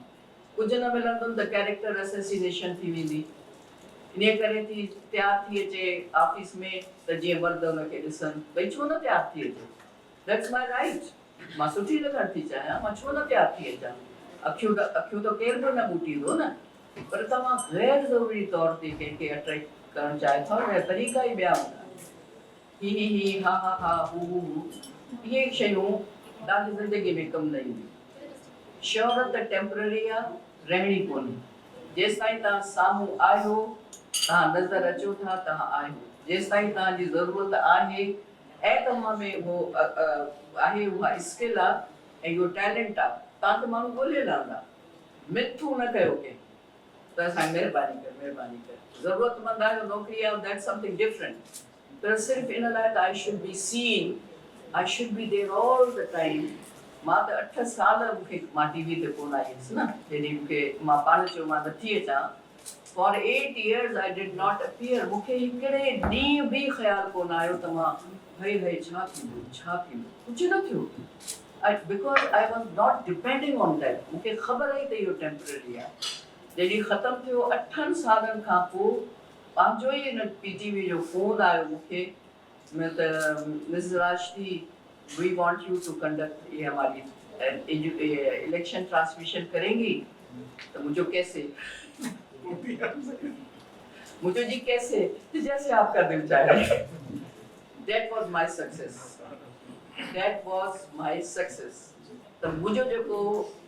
कुझु न मिलंदुनि त कैरेक्टर असैसिनेशन थी वेंदी, इन करे थी तयारु थी अचे ऑफिस में त जीअं मर्द हुनखे ॾिसनि, भई छो न तयारु थी अचे, दैट्स माय राइट, मां सुठी लॻणु थी चाहियां, मां छो न तयारु थी अचां, अखियूं त केर बि न ॿूटींदो न, पर तव्हां गैर ज़रूरी तौर ते कंहिंखे अट्रैक्ट करणु चाहियो था, उन जा तरीक़ा ई ॿिया हूंदा, ही हा हू, इहे शयूं तव्हांजी ज़िंदगी में कमु न ईंदियूं। शोहरत टेम्पररी आहे, रहणी कोन्हे, जेसि ताईं तव्हां साम्हूं आहियो, तव्हां नज़र अचो था, तव्हां आहियो, जेसि ताईं तव्हांजी ज़रूरत आहे ऐं तव्हां में उहो आहे, उहा स्किल आहे ऐं इहो टैलेंट आहे, तव्हां त माण्हू ॻोल्हे लहंदा, मिथू न कयो कंहिं त असांखे महिरबानी कर, ज़रूरतमंद आहियो, नौकिरी आहे, दैट्स समथिंग डिफरेंट, पर सिर्फ़ु इन लाइ त I should be seen, I should be there all the time. मां त 8 साल मूंखे मां टीवी ते कोन आई हुअसि न, जॾहिं मूंखे मां पाण चयो मां नथी अचां, for 8 years I did not appear, मूंखे हिकिड़े ॾींहुं बि ख़्यालु कोन आयो त मां भई छा थींदो, कुझु न थियो, because I was not depending on that, मूंखे ख़बर हुई त इहो टेम्पररी आहे। जॾहिं ख़तमु थियो 8 सालनि खां पोइ पंहिंजो ई हिन PTV जो फ़ोन आयो मूंखे, miss Rashi, we want you to conduct, ये हमारी इलेक्शन ट्रांसमिशन करेंगी, तो मुझे कैसे, मुझे जी कैसे, जैसे आपका दिल चाहे। That was my success. That was my success. तो मुझो जेको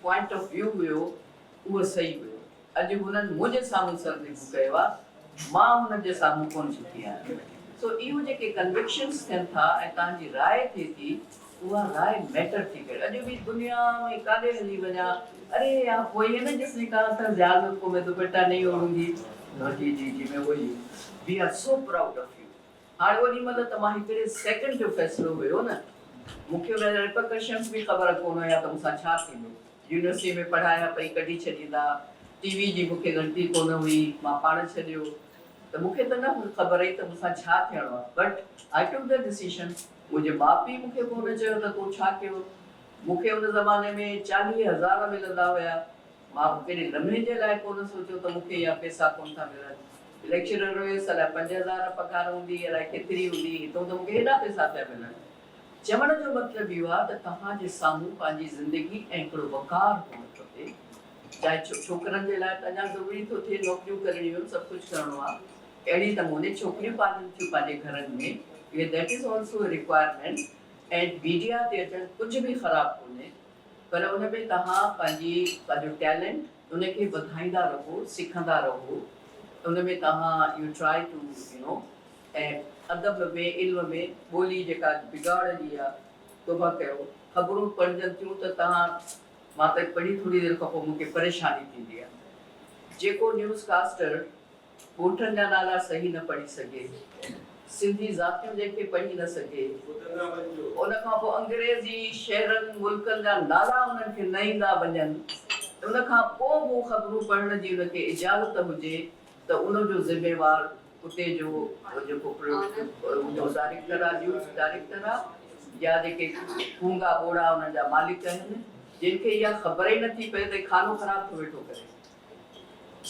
पॉइंट ऑफ व्यू हुयो उहो सही हुयो। अॼु हुननि मुंहिंजे साम्हूं सर्विस कयो आहे, मां हुन जे साम्हूं कोन चुकी आहियां। सो इहो जेके कन्विक्शन्स थियनि था ऐं तव्हांजी राय थिए थी, उहा राय मैटर थी करे। अॼु बि दुनिया में काॾे हली वञा, अरे यार वही है ना जिसने कहा था ज़्यादा को मैं दुपट्टा नहीं ओढ़ूंगी, जी मैं वही, we are so proud of you. हाणे ओॾी महिल त मां हिकिड़े सेकंड जो फ़ैसिलो हुयो न, मूंखे हुन जा रिपरकशन्स बि ख़बर कोन हुया त मूंसां छा थींदो। यूनिवर्सिटी में पढ़ाया पई कढी छॾींदा, टीवी जी मूंखे ग़लती कोन हुई, मां पाण छॾियो, त मूंखे त न ख़बर हुई त मूंसां छा थियणो आहे, but I took the decision. मुंहिंजे माउ पीउ मूंखे कोन चयो त तूं छा कयो, मूंखे उन ज़माने में 40,000 मिलंदा हुया, मां कहिड़े लम्हे जे लाइ कोन सोचियो त मूंखे इहा पैसा कोन था मिलनि। लेक्चरर हुयसि, अलाए 5,000 पघार हूंदी, अलाए केतिरी हूंदी, हितां त मूंखे हेॾा पैसा पिया मिलनि। चवण जो मतिलबु इहो आहे त तव्हांजे साम्हूं पंहिंजी ज़िंदगी ऐं हिकिड़ो वक़ार हुअणु खपे। चाहे छोकिरनि जे लाइ त अञा ज़रूरी थो थिए, नौकरियूं करणियूं, सभु कुझु करिणो आहे, अहिड़ी नमूने छोकिरियूं पालनि थियूं पंहिंजे घरनि में, इहे दैट इज़ ऑल्सो रिक्वायरमेंट। ऐं मीडिया ते अचणु कुझु बि ख़राबु कोन्हे, पर उन में तव्हां पंहिंजो टैलेंट उनखे वधाईंदा रहो, सिखंदा रहो, उन में तव्हां यू ट्राई टू नो, ऐं अदब में, इल्म में, ॿोली जेका बिगाड़जी आहे तौबा कयो। ख़बरूं पढ़जनि थियूं त तव्हां, मां त पढ़ी थोरी देरि खां पोइ मूंखे परेशानी थींदी आहे। जेको न्यूज़कास्टर ॻोठनि जा नाला सही न पढ़ी सघे, सिंधी ज़ातियूं जेके पढ़ी न सघे, उन खां पोइ अंग्रेज़ी शहरनि मुल्कनि जा नाला उन्हनि खे न ईंदा वञनि, उन खां पोइ उहो ख़बरूं पढ़ण जी उनखे इजाज़त हुजे, त उनजो ज़िम्मेवार उते जो जेको डायरेक्टर आहे न्यूज़ डायरेक्टर आहे या जेके गूंगा ॿोड़ा उन्हनि जा मालिक आहिनि जिनखे इहा ख़बर ई नथी पए त खानो ख़राब थो वेठो करे।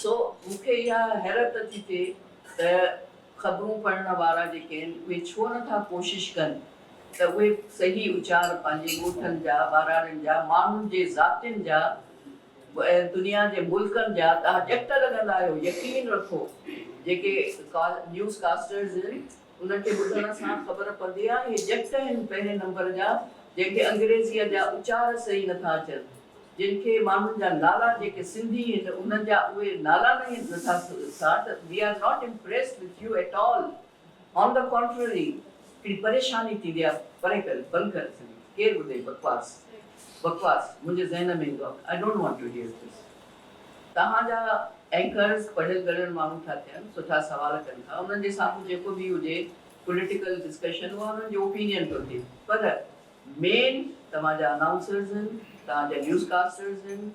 सो मूंखे इहा हैरत थी थिए त ख़बरूं पढ़ण वारा जेके आहिनि उहे छो नथा कोशिशि कनि त उहे सही उचार पंहिंजे ॻोठनि जा ॿाराड़ियुनि जा माण्हुनि जे ज़ातियुनि जा दुनिया जे मुल्कनि जा तव्हां ॼट लॻंदा आहियो। यकीन रखो जेके न्यूज़ कास्टर्स आहिनि उन्हनि खे ॿुधण सां ख़बर पवंदी आहे इहे ॼट आहिनि पहिरें नंबर जा जंहिंखे अंग्रेज़ीअ जा उचार सही नथा अचनि, जिनखे माण्हुनि जा नाला जेके सिंधी आहिनि उन्हनि जा उहे नाला नथा साट। We are not impressed with you at all, on the contrary हिकिड़ी परेशानी थींदी आहे। परे कर बंदि कर केरु ॿुधे बकवास मुंहिंजे ज़हन में ईंदो आहे। I don't want two here this. तव्हांजा एंकर्स पढ़ियल गढ़ियल माण्हू था थियनि, सुठा सवाल कनि था, उन्हनि जे साम्हूं जेको बि हुजे पॉलिटिकल डिस्कशन उहा उन्हनि जो ओपिनियन थो थिए, पर मेन तव्हांजा अनाउंसर्स आहिनि, तव्हांजा न्यूज़ कास्टर्स आहिनि,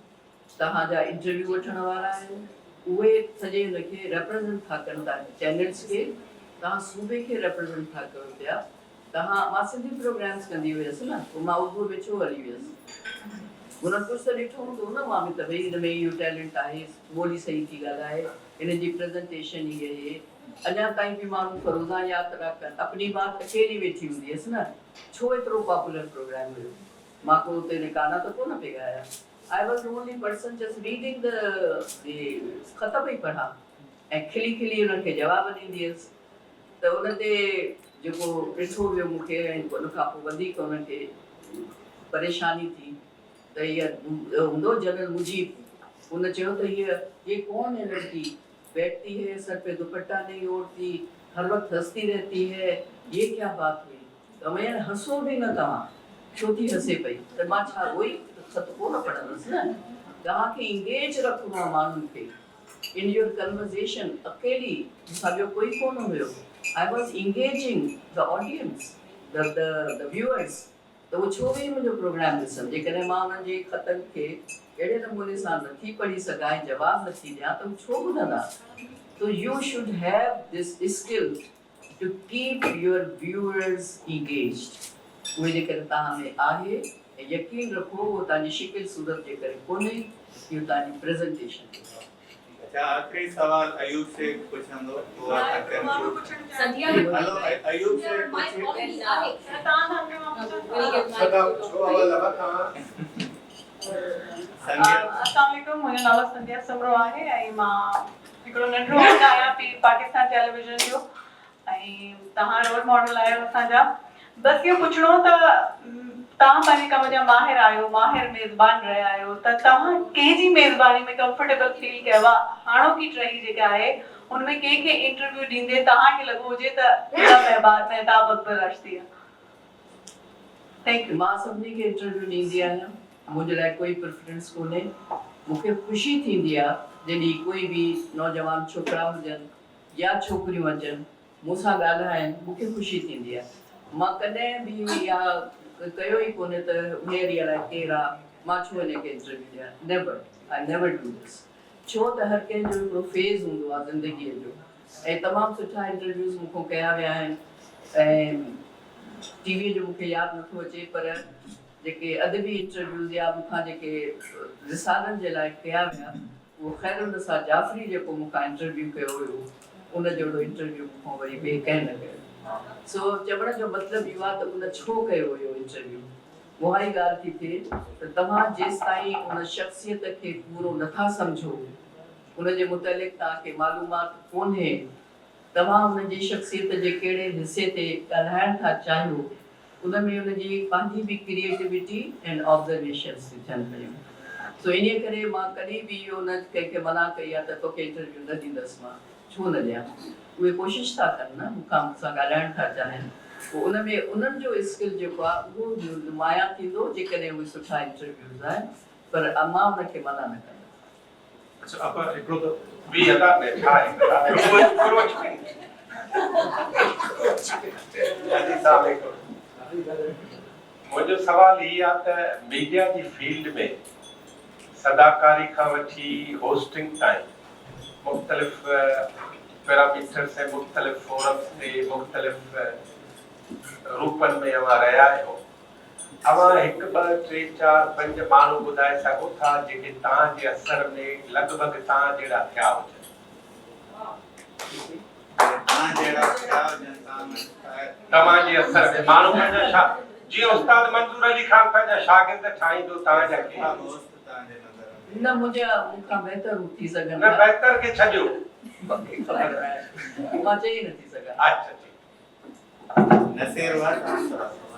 तव्हांजा इंटरव्यू वठण वारा आहिनि, उहे सॼे हुनखे रिप्रेज़ेंट था कनि था चैनल्स खे। तव्हां सूबे खे रिप्रेज़ेंट था कयो पिया। मां सिंधी प्रोग्राम्स कंदी हुयसि न, पोइ मां उहो वेठो हली वियसि। हुननि कुझु त ॾिठो हूंदो न मां बि त भई हिन में इहो टैलेंट आहे, ॿोली सही थी ॻाल्हाए, हिन जी प्रेज़ेंटेशन ई आहे। अञा ताईं बि माण्हू फरोज़ा यात्रा कनि, अपनी बात अकेली वेठी हूंदी हुयसि न, छो एतिरो पॉपुलर प्रोग्राम हुयो। मां को हुते निकाना त कोन पई ॻाया। I was only person just reading the ख़त पई पढ़ा ऐं खिली खिली हुननि खे जवाब ॾींदी हुयसि। त उन ते जेको ॾिठो वियो मूंखे ऐं उन खां पोइ वधीक उनखे परेशानी थी त इहा हूंदो जनरल मुजीब, उन चयो त ये कौन है लड़की, बैठती है सर पे दुपट्टा नहीं ओढ़ती, हर वक्त हंसती रहती है, ये क्या बात हुई। त मैं हंसो बि न, तव्हां छो थी हंसे पई, त मां छा उहो ई ख़त कोन पढ़ंदसि न। तव्हांखे इंगेज रखिणो आहे माण्हुनि खे इन योर कन्वर्सेशन। अकेली मूंसां ॿियो कोई कोन हुयो। I was engaging the audience, the viewers. त उहो छो बि मुंहिंजो प्रोग्राम ॾिसनि। जेकॾहिं मां उन्हनि जे ख़तनि खे अहिड़े नमूने सां नथी पढ़ी सघां ऐं जवाबु नथी ॾियां त उहे छो ॿुधंदा। So you should have this skill to keep your viewers engaged. उहे जेकॾहिं तव्हां में आहे ऐं यकीन रखो उहो तव्हांजी शिकिल सूरत जे करे कोन्हे, इहो तव्हांजी प्रेज़ेंटेशन। अच्छा, आखिरी सवाल अयूब से पुछंदो हुआ संध्या हेलो अयूब से अस्सलाम वालेकुम, मुंहिंजो नालो संध्या समरो आहे ऐं मां हिकिड़ो नंढो हंधि आहियां पाकिस्तान टेलीविज़न जो ऐं तव्हां रोल मॉडल आहियो असांजा। बसि इहो पुछिणो त तव्हां पंहिंजे कम जा माहिर आहियो, माहिर मेज़बान रहिया आहियो, त तव्हां कंहिंजी मेज़बानी में कंफर्टेबल फील कयो आहे? हाणोकी टही जेका आहे हुनमें कंहिंखे इंटरव्यू ॾींदे तव्हांखे लॻो हुजे त महताब अकबर राशदी आहे? Thank U. मां सभिनी खे इंटरव्यू ॾींदी आहियां, मुंहिंजे लाइ कोई प्रेफरेंस कोन्हे। मूंखे ख़ुशी थींदी आहे जॾहिं कोई बि नौजवान छोकिरा हुजनि या छोकिरियूं अचनि मूंसां ॻाल्हाइनि, मूंखे ख़ुशी थींदी आहे। मां कॾहिं बि इहा कयो ई कोन्हे त हेर अलाए केरु आहे, मां छो हिनखे इंटरव्यू ॾियां। Never, I never do this. छो त हर कंहिंजो हिकिड़ो फेज़ हूंदो आहे ज़िंदगीअ जो ऐं तमामु सुठा इंटरव्यूज़ मूंखां कया विया आहिनि ऐं टीवीअ जो मूंखे यादि नथो अचे, पर जेके अदबी इंटरव्यूज़ या मूंखां जेके रिसालनि जे लाइ कया विया उहो ख़ैरुनिसा जाफ़री जेको मूंखां इंटरव्यू कयो हुयो उन जहिड़ो इंटरव्यू मूंखां वरी ॿिए कंहिं न कयो। सो चवण जो मतिलबु इहो आहे त उन छो कयो हुयो इंटरव्यू। उहा ई ॻाल्हि थी थिए त तव्हां जेसि ताईं उन शख़्सियत खे पूरो नथा सम्झो, उनजे मुतलिक़ तव्हांखे मालूमात कोन्हे, तव्हां उनजी शख़्सियत जे कहिड़े हिसे ते ॻाल्हाइण था चाहियो, उन में उनजी पंहिंजी बि क्रिएटिविटी एंड ऑब्ज़र्वेशन्स थी थियनि पियूं। सो इन करे मां कॾहिं बि इहो न कंहिंखे मना कई आहे त तोखे इंटरव्यू न ॾींदसि। मां छो न ॾियां, उहे कोशिशि था कनि न, मूंसां ॻाल्हाइण था चाहिनि, पोइ उन में उन्हनि जो स्किल जेको आहे उहो नुमायां थींदो जेकॾहिं उहे सुठा इंटरव्यूज़ आहिनि, पर मां उनखे मना न कंदसि। अच्छा, आप हिकिड़ो त ॿी अदा में छा आहे मुंहिंजो सवाल हीअ आहे त मीडिया जी फील्ड में सदाकारी खां वठी होस्टिंग ताईं मुख़्तलिफ़ पैरामीटर से मुख्तलिफ फोरम से मुख्तलिफ रूपन में अवां रहिया आहियो। अवां 1 2 3 4 5 माण्हू ॿुधाए सघो था जेके तव्हांजे असर में लॻभॻि तव्हां जहिड़ा थिया हुजनि। तव्हांजे असर में माण्हू पंहिंजा छा जीअं उस्ताद मंजूर अली खान पंहिंजा शागिर्द ठाहींदो तव्हांजा कीअं न मुंहिंजा मूंखां बहितर थी सघनि न बहितर खे छॾियो मूंखे ख़बर आहे मां चई नथी सघां। अच्छा नसीर वाट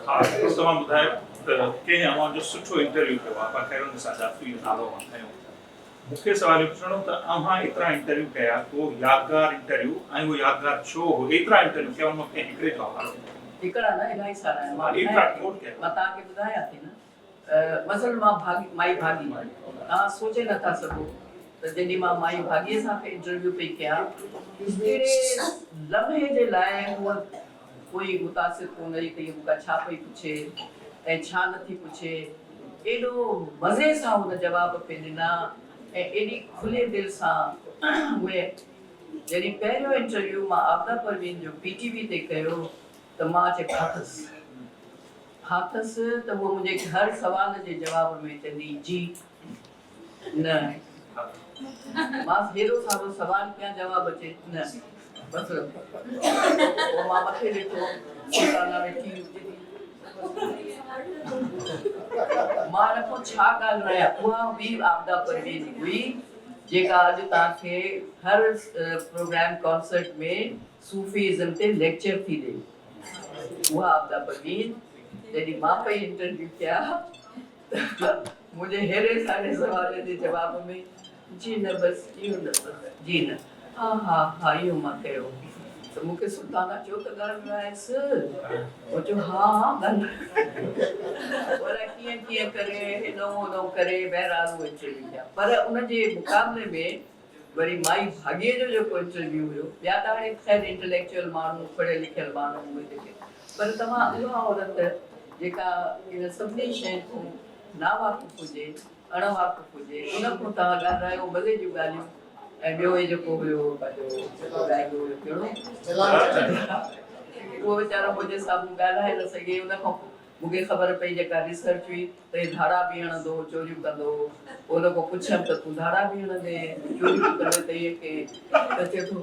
हा तव्हां ॿुधायो त कंहिं अवां जो सुठो इंटरव्यू कयो आहे पर खैर सां जाफ़ी नालो मां खयो। मूंखे सवाल इहो पुछणो त अव्हां एतिरा इंटरव्यू कया को यादगार इंटरव्यू ऐं उहो यादगार छो हो एतिरा इंटरव्यू कया उन में कंहिं हिकिड़े जो हवालो हिकिड़ा न इलाही सारा आहिनि मां एतिरा कोट कया मां तव्हांखे ॿुधायां थी न मसलन मां माई भागी तव्हां सोचे नथा सघो त जॾहिं मां माई भाॻीअ सां इंटरव्यू पई कयां कहिड़े लम्हे जे लाइ हूअ कोई मुतासिर कोन रही त मूंखां छा पई पुछे ऐं छा नथी पुछे एॾो मज़े सां हुन जवाब पे ॾिना ऐं एॾी खुले दिलि सां उहे जॾहिं पहिरियों इंटरव्यू मां आपदा परवीन जो PTV ते कयो त मां चए फाथसि त उहो मुंहिंजे हर सवाल जे जवाब में चवंदी जी न मां हेॾो सारो सवाल कयां जवाब अचे न बसि पोइ मां मथे ॾिठो वेठी मां न को छा ॻाल्हायां उहा बि आपदा परवीन हुई जेका अॼु तव्हांखे हर प्रोग्राम कॉन्सर्ट में सूफीज़म ते लेक्चर थी ॾे उहा आपदा परवीन जॾहिं मां पई इंटरव्यू कया मुंहिंजे हेड़े सारे सवाल जे जवाब में जी न बसि इहो न जी न हा हा हा इहो मां कयो त मूंखे सुल्ताना चयो त घर में आयसि पोइ चयो हा हा पर कीअं कीअं करे हेॾो होॾो करे बहरहाल उहो इंटरव्यू कया पर उनजे मुक़ाबले में वरी माई भाॻीअ जो जेको इंटरव्यू हुयो ॿिया त हाणे ख़ैर इंटेलेक्चुअल माण्हू पढ़ियल लिखियल माण्हू उहे जेके पर तव्हां उहा औरत जेका इन सभिनी शयुनि खां नावाक़ुफ़ हुजे अणवाक़ुफ़ हुजे उन खां तव्हां ॻाल्हायो मज़े जूं ॻाल्हियूं ऐं ॿियो हे जेको हुयो पंहिंजो ॻाईंदो हुयो कहिड़ो उहो वीचारो मुंहिंजे साम्हूं ॻाल्हाए न सघे उन खां मूंखे ख़बर पई जेका रिसर्च हुई त हे धाड़ा बि हणंदो चोरियूं कंदो उन खां पुछियमि त तूं धाड़ा बि हणंदे चोरियूं कंदे त इहे के त चए थो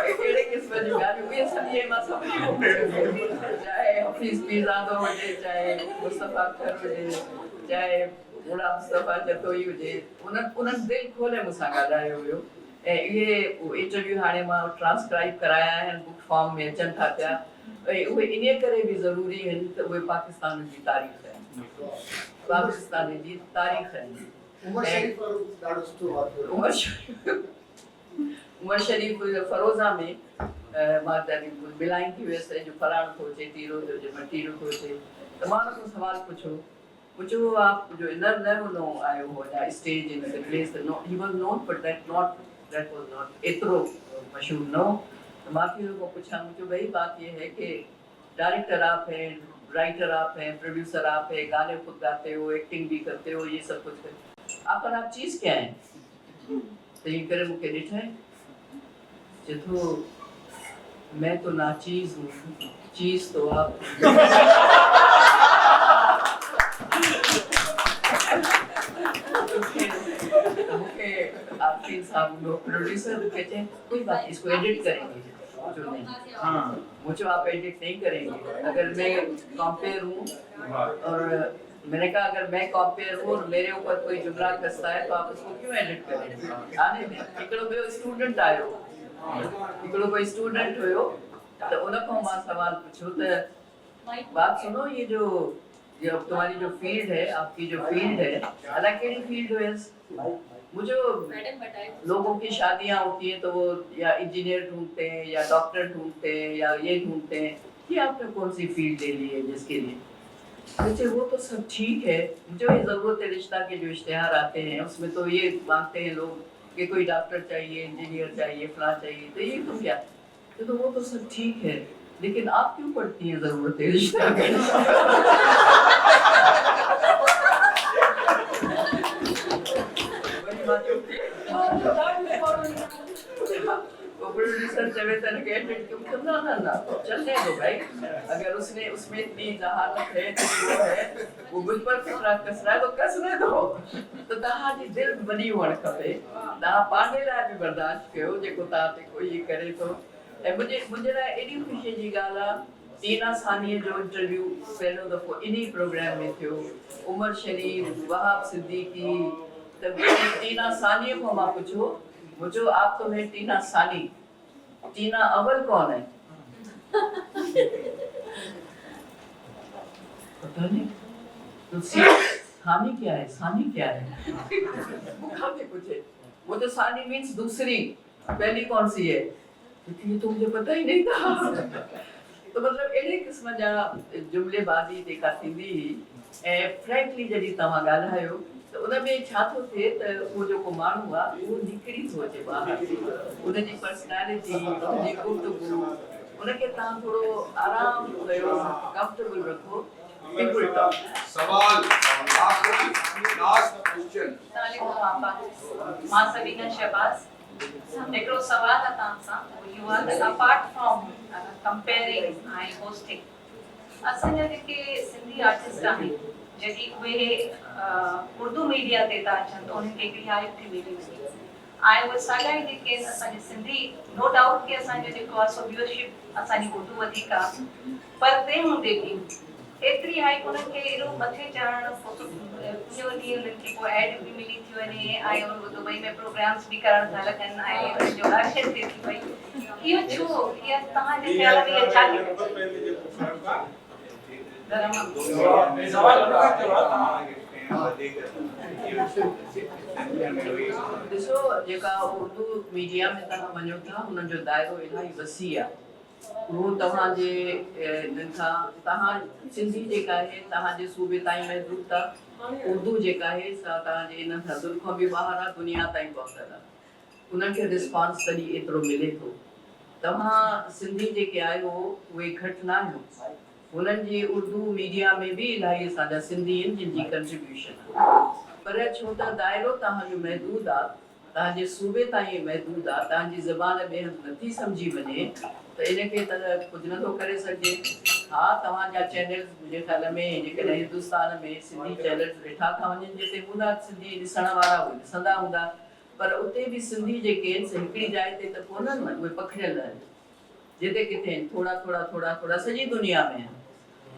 अहिड़े क़िस्म जूं ॻाल्हियूं उहे सभु मां सभिनी खां चाहे हफ़ीज़ पीरज़ादो हुजे चाहे मुस्तफ़ा अख्तर हुजे चाहे मुला मुस्तफ़ा जतोई हुजे उन्हनि दिलि खोले मूंसां ॻाल्हायो हुयो ऐं इहे इंटरव्यू हाणे मां ट्रांसक्राइब कराया आहिनि बुक फॉर्म में अचनि था पिया ऐं उहे इन करे बि ज़रूरी आहिनि त उहे पाकिस्तान जी तारीख़ आहिनि पाकिस्तान जी तारीख़ आहिनि उमर शरीफ फरोज़ा में मां मिलाइन थी वियसि जो फलाणो थो अचे तीरो थो अचे मटीरो थो अचे त मां हुन खां सवाल पुछो आप जो न हुनो आयो हो या stage in the place no he was known but that was not एतिरो मशहूर न तो मां फिर उनको पूछा मुझे वही बात ये है कि डायरेक्टर आप हैं राइटर आप हैं प्रोड्यूसर आप हैं गाने खुद गाते हो एक्टिंग भी करते हो ये सब कुछ आखिर आप चीज़ क्या है तो ये करे मुझे ॾिठा है तो मैं तो नाचीज हूँ चीज तो आप मुझे आपके साहब लोग प्रोड्यूसर कहते हैं कोई बात इसको एडिट करेंगे जो नहीं हाँ मुझे आप एडिट नहीं करेंगे अगर मैं कंपेयर हूँ और मैंने कहा अगर मैं कंपेयर हूँ और मेरे ऊपर कोई जुमला कसता है तो आप उसको क्यों एडिट करेंगे आने दें हिकिड़ो ॿियो स्टूडेंट आयो हिकिड़ो कोई स्टूडेंट हुयो तो उन खां मां सवाल पूछो तो बात सुनो ये जो तुम्हारी जो फील्ड है आपकी जो फील्ड है अलग केड़ी फील्ड है मुझे लोगों की शादियां होती हैं तो वो या इंजीनियर ढूंढते हैं या डॉक्टर ढूंढते हैं या ये ढूंढते हैं कि आपने कौन सी फील्ड ले ली है जिसके लिए मुझे वो तो सब ठीक है मुझे ये ज़रूरत है रिश्ता के जो इश्तेहार आते हैं उसमें तो ये मांगते हैं लोग कि कोई डॉक्टर चाहिए इंजीनियर चाहिए फलां चाहिए तो ये तो क्या तो वो तो सब ठीक है लेकिन आप क्यों पढ़ती हैं ज़रूरत है रिश्ता वो प्रोड्यूसर चले तो नेगेटिव क्यों करना ना चलने दो भाई, अगर उसने उसमें इतनी जहालत है तो वो है वो मुझ पर कसरा तो कसने दो, तो तहां जी दिल बनी हुअण खपे, तहां पांडे लाइ बि बर्दाश्त कयो जेको तहां ते कोई करे थो। ऐं मुंहिंजे लाइ एॾी ख़ुशीअ जी ॻाल्हि आहे, टीना सानीअ जो इंटरव्यू पहिरियों दफ़ो इन्ही प्रोग्राम में थियो, उमर शरीफ, वहाब सिद्दीकी, त टीना सानीअ खां मां पुछो, मुझो आप तो है टीना सानी, टीना अव्वल कौन है? पता नहीं, तो सानी क्या है, सानी क्या है? मुझे पूछे, वो तो सानी मीन्स दूसरी, पहली कौन सी है? ये तो मुझे पता ही नहीं था। तो मतलब अहिड़े क़िस्म जा जुमलेबाज़ी जेका थींदी हुई, ऐं फ्रैंकली जॾहिं तव्हां ॻाल्हायो त उन में छा थो थिए त उहो जेको माण्हू आहे उहो निकिरी थो अचे ॿाहिरि, उनजी पर्सनैलिटी, उनजी गुफ़्तगू, उनखे तव्हां थोरो आराम कयो, कंफर्टेबल रखो, पीपल टॉक। सवाल लास्ट क्वेश्चन। मां सबीना शहबाज, हिकिड़ो सवाल आहे तव्हां सां, इहो आहे त अपार्ट फ्रॉम कंपेयरिंग ऐं होस्टिंग, असांजा जेके सिंधी आर्टिस्ट आहिनि जॾहिं उहे उर्दू मीडिया ते था अचनि त उन्हनि खे हिकिड़ी हाइप थी मिली वञे, ऐं उहे साॻा ई जेके आहिनि असांजे सिंधी, नो डाउट की असांजो जेको आहे सो व्यूअरशिप असांजी उर्दू वधीक आहे, पर तंहिं हूंदे बि एतिरी हाइप उन्हनि खे एॾो मथे चढ़णु पूरो ॾींहुं उन्हनि खे को एड बि मिली थी वञे, ऐं दुबई में प्रोग्राम्स बि करण था लॻनि, ऐं उन्हनि जो अर्शद थिए थी पई, इहो छो? इहा तव्हांजे ख़्याल में इहा छा ॾिसो, जेका उर्दू मीडिया में तव्हां वञो था उन्हनि जो दाइरो इलाही वसी आहे, उहो तव्हांजे इन्हनि खां, तव्हां सिंधी जेका आहे तव्हांजे सूबे ताईं महदूद आहे, उर्दू जेका आहे सा तव्हांजे इन्हनि हदुनि खां बि ॿाहिरि आहे, दुनिया ताईं पहुतल आहे, उन्हनि खे रिस्पॉन्स तॾहिं एतिरो मिले थो। तव्हां सिंधी जेके आहियो उहे घटि न आहियो, उन्हनि जी उर्दू मीडिया में बि इलाही असांजा सिंधी आहिनि जिन जी कंट्रीब्यूशन आहे, पर छो त दाइरो तव्हांजो महदूद आहे, तव्हांजे सूबे ताईं महदूद आहे, तव्हांजी ज़बान ॿिए हंधि नथी सम्झी वञे त इनखे त कुझु नथो करे सघिजे। हा, तव्हांजा चैनल्स मुंहिंजे ख़्याल में जेकॾहिं हिंदुस्तान में सिंधी चैनल्स ॾिठा था वञनि जिते हूंदा सिंधी ॾिसण वारा उहे ॾिसंदा हूंदा, पर उते बि सिंधी जेके आहिनि से हिकिड़ी जाइ ते त कोन्हनि न, उहे पखिड़ियल आहिनि, जिते किथे आहिनि, थोरा थोरा थोरा थोरा सॼी दुनिया में आहिनि।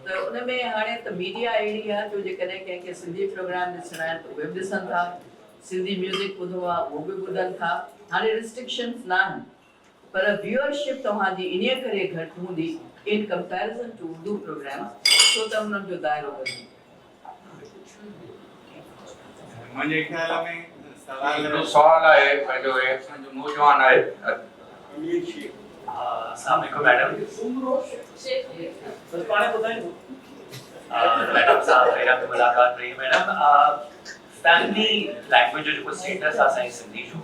त उन में हाणे त मीडिया अहिड़ी आहे जो जेकॾहिं कंहिंखे सिंधी प्रोग्राम ॾिसणा आहिनि त उहे बि ॾिसनि था, सिंधी म्यूज़िक ॿुधणो आहे उहो बि ॿुधनि था, हाणे रिस्ट्रिक्शन्स न आहिनि, पर व्यूअरशिप तव्हांजी इन्हीअ करे घटि हूंदी in comparison two Urdu programme, छो त उन्हनि जो दाइरो वधीक। मुंहिंजे ख़्याल में सवाल आहे पंहिंजो असांजो नौजवान आहे अस्सलाम वालेकुम मैडम। मैडम साहब मेरा भी मुलाकात रही मैडम। फैमिली लैंग्वेज जो स्टेटस असांजी सिंधी जो,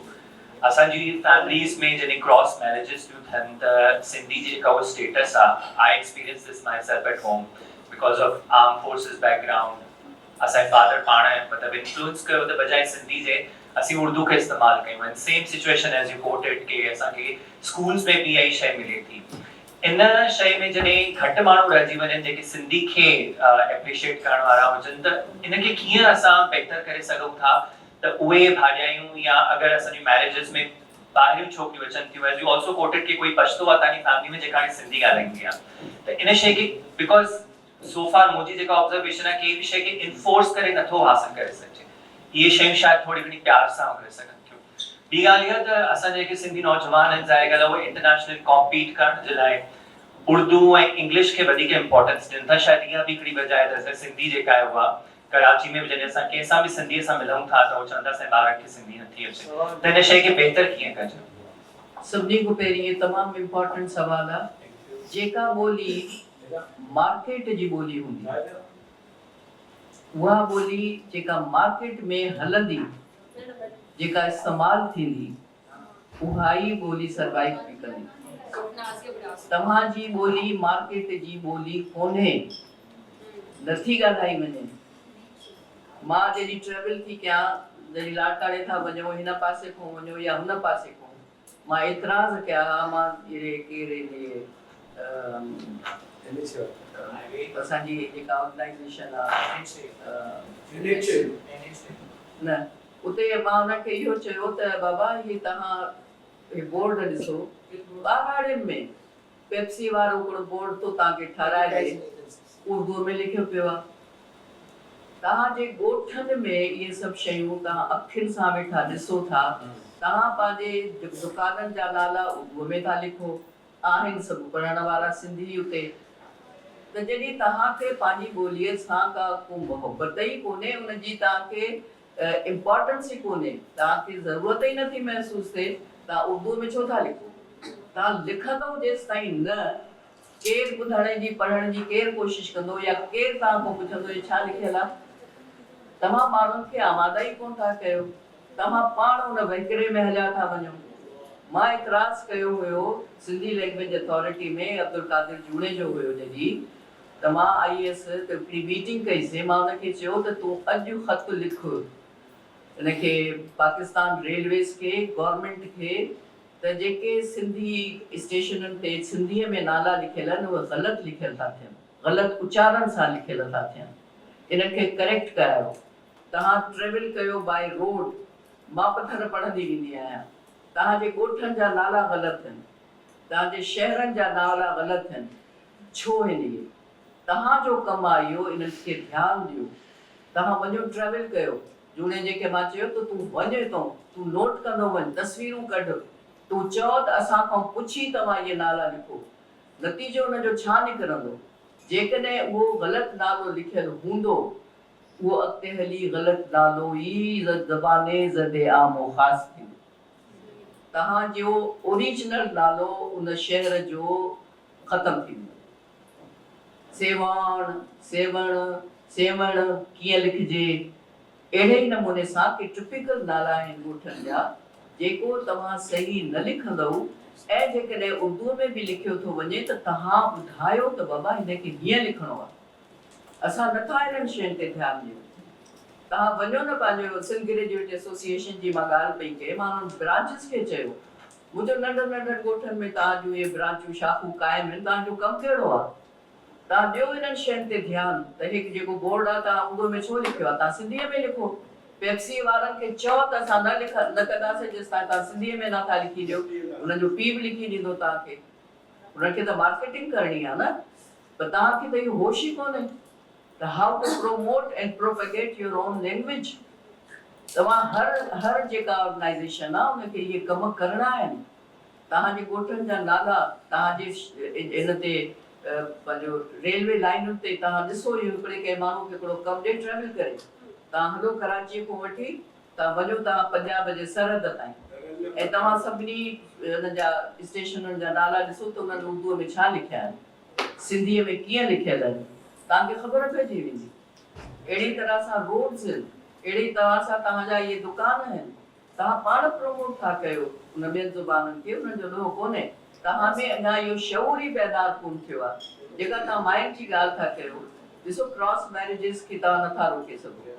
असांजी फैमिलीज़ में जॾहिं क्रॉस मैरिजेस थियूं थियनि त सिंधी जेका उहो स्टेटस आहे, I experience this my self at home because of arm forces background, असांजे फादर पाण मतिलबु इन्फ्लुएंस कयो त बजाए सिंधी जे असीं उर्दू खे इस्तेमालु कयूं आहिनि। Same situation as U coated के असांखे स्कूल्स में बि इहा ई शइ मिले थी। इन शइ में जॾहिं घटि माण्हू रहिजी वञनि जेके सिंधी खे एप्रिशिएट करण वारा हुजनि, त इनखे कीअं असां बहितर करे सघूं था त उहे भाॼायूं, या अगरि असांजी मैरिजिस में ॿाहिरियूं छोकिरियूं अचनि थियूं, एज़ यू ऑल्सो कोटेड के कोई पछतो आहे तव्हांजी फैमिली में जेका हाणे सिंधी ॻाल्हाईंदी आहे, त इन शइ खे बिकॉज़ सो फार मुंहिंजी जेका ऑब्जर्वेशन आहे कि बि शइ खे इन्फोर्स करे नथो हासिल करे सघिजे, इहे शयूं शायदि थोरी घणी प्यार सां करे सघनि थियूं। ॿी ॻाल्हि इहा त असां जेके सिंधी नौजवान आहिनि, ज़ाहिर ॻाल्हि आहे उहे इंटरनेशनल कॉम्पीट करण जे लाइ उर्दू ऐं इंग्लिश खे वधीक इंपॉर्टेंस ॾियनि था। शायदि इहा बि हिकिड़ी वजह आहे त असां सिंधी जेका आहे उहा कराची में बि जॾहिं असां कंहिंसां बि सिंधीअ सां मिलूं था त उहो चवंदा असांजे ॿारनि खे सिंधी नथी अचे, त हिन शइ खे बहितर कीअं कजे? सभिनी खां पहिरीं इहो तमामु इम्पोर्टेंट सवाल आहे। जेका ॿोली मार्केट जी ॿोली हूंदी, उहा ॿोली जेका मार्केट में हलंदी, जेका इस्तेमालु थींदी, उहा ई ॿोली सर्वाइव थी कंदी। तव्हांजी ॿोली मार्केट जी ॿोली कोन्हे, नथी ॻाल्हाई वञे। मां जॾहिं ट्रेवल थी कयां जॾहिं लाड़काणे था वञो हिन पासे खां वञो या हुन पासे खां मां एतिराज़ कया मां इहे कहिड़े असांजी जेका ऑर्गेनाइज़ेशन आहे न उते मां हुनखे इहो चयो त बाबा हीअ तव्हां हे बोर्ड ॾिसो ॿारहाड़ियुनि में पेप्सी वारो हिकिड़ो बोर्ड थो तव्हांखे ठाराए ॾे उर्दूअ में लिखियो पियो आहे तव्हांजे ॻोठनि में इहे सभु शयूं तव्हां अखियुनि सां वेठा ॾिसो था तव्हां पंहिंजे दुकाननि जा नाला उर्दूअ में था लिखो आहिनि सभु पढ़ण वारा सिंधी उते त जॾहिं तव्हांखे पंहिंजी ॿोलीअ सां का को मोहबत ई कोन्हे उनजी तव्हांखे इम्पोर्टेंस ई कोन्हे तव्हांखे ज़रूरत ई नथी महसूसु थिए तव्हां उर्दूअ में छो था लिखो तव्हां लिखंदव जेसि ताईं न केरु ॿुधण जी पढ़ण जी केरु कोशिशि कंदो या केरु तव्हां खां पुछंदो हे छा लिखियलु आहे तव्हां माण्हुनि खे आमादा ई कोन था कयो तव्हां पाण उन वहिकरे में हलिया था वञो मां एतिराज़ कयो हुयो सिंधी लैंग्वेज अथॉरिटी में अब्दुल कादिर जूणे जो हुयो जॾहिं त मां आई हुयसि त हिकिड़ी मीटिंग कईसीं मां हुनखे चयो त तूं अॼु ख़त लिख हिनखे पाकिस्तान रेलवेज़ खे गवर्नमेंट खे त जेके सिंधी स्टेशननि ते सिंधीअ में नाला लिखियल आहिनि उहे ग़लति लिखियल था थियनि ग़लति उचारण सां लिखियल था थियनि इन्हनि खे करेक्ट करायो तव्हां ट्रेवल कयो बाय रोड मां पथर पढ़ंदी वेंदी आहियां तव्हांजे ॻोठनि जा नाला ग़लति आहिनि तव्हांजे शहरनि जा नाला ग़लति आहिनि छो हिन इहे तव्हांजो कमु आहे इहो इन्हनि खे ध्यानु ॾियो तव्हां वञो ट्रेवल कयो जूणे जेके मां चयो त तूं वञे थो तूं नोट कंदो वञ तस्वीरूं कढ तूं चओ त असां खां पुछी तव्हां इहे नाला लिखो नतीजो हुनजो छा निकिरंदो जेकॾहिं उहो ग़लति नालो लिखियलु हूंदो उहो अॻिते हली ग़लति नालो ई ज़बाने ज़दे आमो ख़ासि थींदो तव्हांजो ओरिजिनल नालो उन शहर जो ख़तमु थींदो सेवाण सेवण सेवण कीअं लिखिजे अहिड़े ई नमूने सां के टिपिकल नाला आहिनि ॻोठनि जा जेको तव्हां सही न लिखंदव ऐं जेकॾहिं उर्दूअ में बि लिखियो थो वञे त तव्हां ॿुधायो त बाबा हिनखे हीअं लिखिणो आहे असां नथा इन्हनि शयुनि ते ध्यानु ॾियूं तव्हां वञो न पंहिंजो सिंध ग्रेजुएट एसोसिएशन जी मां ॻाल्हि पई कयां मां हुननि ब्रांचिस खे चयो मुंहिंजो नंढनि नंढनि ॻोठनि में तव्हां इहे ब्रांचूं शाखूं क़ाइमु आहिनि तव्हांजो कमु कहिड़ो आहे तव्हां ॾियो इन्हनि शयुनि ते ध्यानु त हिकु जेको बोर्ड आहे तव्हां उर्दूअ में छो लिखियो आहे तव्हां सिंधीअ में लिखो पेप्सी वारनि खे चओ त असां न कंदासीं जेसि ताईं तव्हां सिंधीअ में नथा लिखी ॾियो हुननि जो पीउ बि लिखी ॾींदो तव्हांखे हुनखे त मार्केटिंग करणी आहे न पर तव्हांखे त इहो होश ई कोन्हे त how to promote and propagate your own language तव्हां हर जेका ऑर्गेनाइज़ेशन आहे उनखे इहे कम करणा आहिनि तव्हांजे ॻोठनि जा नाला तव्हांजे इन ते पंहिंजो रेलवे लाइनुनि ते तव्हां ॾिसो इहो हिकिड़े कंहिं माण्हू खे हिकिड़ो कमु ॾे ट्रेवल करे तव्हां हलो कराचीअ खां वठी तव्हां वञो तव्हां पंजाब जे सरहद ताईं ऐं तव्हां सभिनी हुन जा स्टेशननि जा नाला ॾिसो त उन्हनि उर्दूअ में छा लिखिया आहिनि सिंधीअ में कीअं लिखियल आहिनि तव्हांखे ख़बर पइजी वेंदी अहिड़ी तरह सां रोड्स आहिनि अहिड़ी तरह सां तव्हांजा इहे दुकान आहिनि तव्हां पाण प्रमोट था कयो उन ॿियनि ज़ुबानुनि खे उन्हनि जो ॾोह कोन्हे तव्हां में अञा इहो शऊर ई पैदा कोन थियो आहे जेका तव्हां माइनि जी ॻाल्हि था कयो ॾिसो क्रॉस मैरिजिस खे तव्हां नथा रोके सघो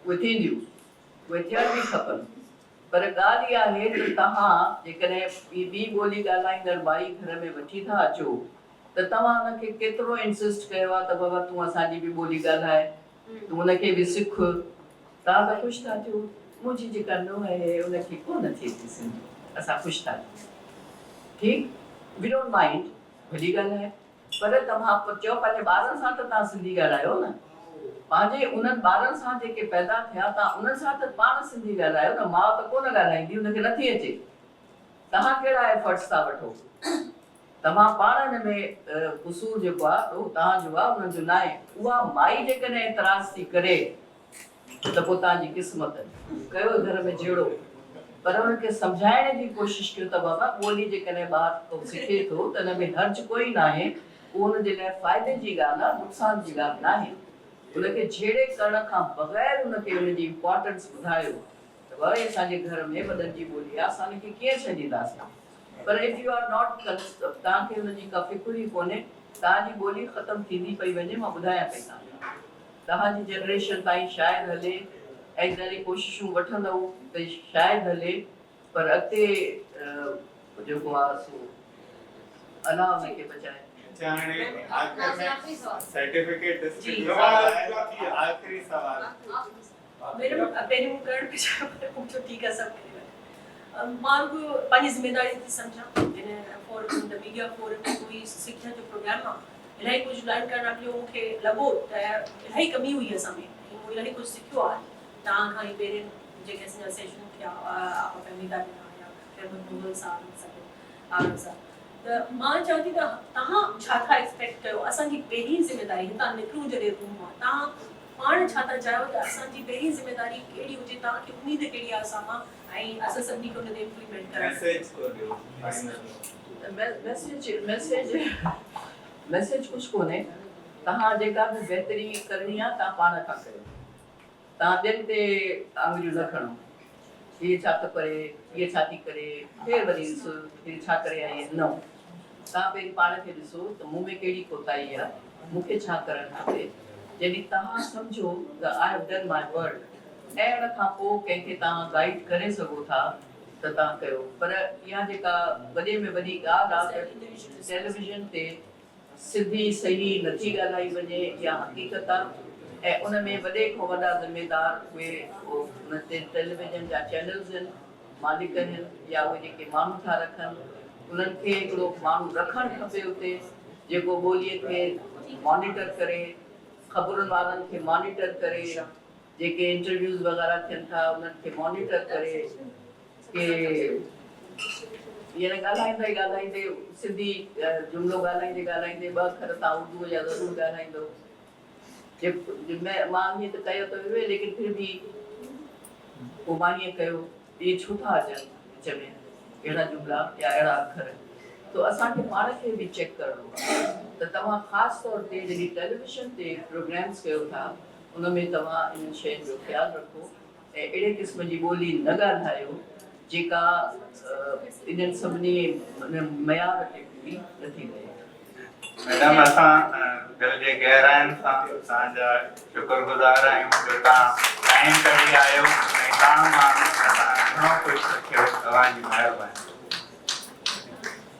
उहे थींदियूं उहे थियण बि खपनि पर ॻाल्हि इहा आहे त तव्हां जेकॾहिं ॿी ॿोली ॻाल्हाईंदड़ माई घर में वठी था अचो त तव्हां हुनखे केतिरो इंसिस्ट कयो आहे त बाबा तूं असांजी बि ॿोली ॻाल्हाए तूं हुनखे बि सिख तव्हां त ख़ुशि था थियो मुंहिंजी जेका नूंहं आहे उनखे कोन अचे थी सिंधी असां ख़ुशि था थियूं ठीकु वी डोंट माइंड भली ॻाल्हि आहे पर तव्हां चओ पंहिंजे ॿारनि सां त तव्हां सिंधी ॻाल्हायो न पंहिंजे उन्हनि ॿारनि सां जेके पैदा थिया तव्हां उन्हनि सां त पाण सिंधी ॻाल्हायो न माउ त कोन ॻाल्हाईंदी हुनखे नथी अचे तव्हां कहिड़ा एफर्ट्स था वठो तव्हां पाण हिन में क़ुसूर जेको आहे उहो तव्हांजो आहे उन्हनि जो न आहे उहा माई जेकॾहिं एतिराज़ थी करे त पोइ तव्हांजी क़िस्मत कयो घर में जहिड़ो पर हुनखे सम्झाइण जी कोशिशि कयो त बाबा ॿोली जेकॾहिं ॿारु सिखे थो त हिन में हर्ज कोई न आहे उहो हुनजे लाइ फ़ाइदे जी ॻाल्हि आहे नुक़सान जी ॻाल्हि न आहे हुनखे छेड़े करण खां बग़ैर हुनखे हुनजी इम्पोर्टेंस ॿुधायो त वरी असांजे घर में वॾनि जी ॿोली आहे असां हुनखे कीअं छॾींदासीं पर इफ यू आर नॉट तव्हांखे हुनजी का फ़िक्र ई कोन्हे तव्हांजी ॿोली ख़तमु थींदी पई वञे मां ॿुधायां पई तव्हांजी जनरेशन ताईं शायदि हले ऐं ॾाढी कोशिशूं वठंदव त शायदि हले, पर अॻिते जेको आहे सो अला हुनखे बचाए। चाहे आखिर में सर्टिफिकेट जी। डिस्ट्रीब्यूट आखिरी सवाल मैडम पहिरियों करण पिछां पुछो ठीक है सब मां को पंहिंजी ज़िम्मेदारी थी सम्झां इन फोरम द मीडिया फोरम कोई सिखिया जो प्रोग्राम आहे इलाही कुझु लर्न करण जो मूंखे लॻो त इलाही कमी हुई असां में मूं इलाही कुझु सिखियो आहे तव्हां खां ई पहिरें जेके असांजा सेशन थिया आप फैमिली था या फिर मुगल साहब सभु आनंद साहब त मां चवां थी त तव्हां छा था एक्सपेक्ट कयो असांजी पहिरीं ज़िम्मेदारी हितां निकिरूं जॾहिं रूम मां तव्हां पाण छा था चाहियो त असांजी पहिरीं ज़िम्मेदारी कहिड़ी हुजे तव्हांखे उम्मीद कहिड़ी आहे असां मां ऐं असां सभिनी खे उन ते इम्प्लीमेंट करणु मैसेज को ॾियो फाइनल मैसेज कुझु कोन्हे तव्हां जेका बि बहितरी करणी आहे तव्हां पाण खां कयो तव्हां ॿियनि ते आङुरियूं न खणो इहे छा थो करे इहे छा थी करे केरु वरी ॾिसो इहे छा करे आई आहे न तव्हां पहिरीं पाण खे ॾिसो त मूं में कहिड़ी कोताही आहे मूंखे छा करणु खपे जॾहिं तव्हां सम्झो त I have done my work ऐं उन खां पोइ कंहिंखे तव्हां गाइड करे सघो था त तव्हां कयो पर इहा जेका वॾे में वॾी ॻाल्हि आहे त टेलीविज़न ते सिधी सही नथी ॻाल्हाई वञे इहा हक़ीक़त आहे ऐं उन में वॾे खां वॾा ज़िम्मेदार उहे उन ते टेलीविज़न जा चैनल्स आहिनि मालिक आहिनि या उहे जेके माण्हू था रखनि उन्हनि खे हिकिड़ो माण्हू रखणु खपे उते जेको ॿोलीअ खे मॉनिटर करे ख़बरुनि वारनि खे मॉनिटर करे जेके इंटरव्यूज़ वग़ैरह थियनि था उन्हनि खे मॉनिटर करे के हीअंर ॻाल्हाईंदे सिंधी जुमिलो ॻाल्हाईंदे ॿ अखर तव्हां उर्दूअ जा ज़रूरु ॻाल्हाईंदो मां हीअं त कयो त हुए लेकिन फिर बि पोइ मां हीअं कयो इहे छो था अचनि विच में अहिड़ा जुमिला या अहिड़ा अखर तो असांखे पाण खे बि चेक करिणो आहे त तव्हां ख़ासि तौर ते जॾहिं टेलीविज़न ते प्रोग्राम्स कयो था उन में तव्हां इन शयुनि जो ख़्यालु रखो ऐं अहिड़े क़िस्म जी ॿोली न ॻाल्हायो जेका इन्हनि सभिनी मयार ते पूरी नथी रहे मैडम असां दिलि जे गहराइनि सां तव्हांजा शुक्रगुज़ार आहियूं जो तव्हां टाइम कढी आयो ऐं तव्हां मां असां घणो कुझु सिखियो तव्हांजी महिरबानी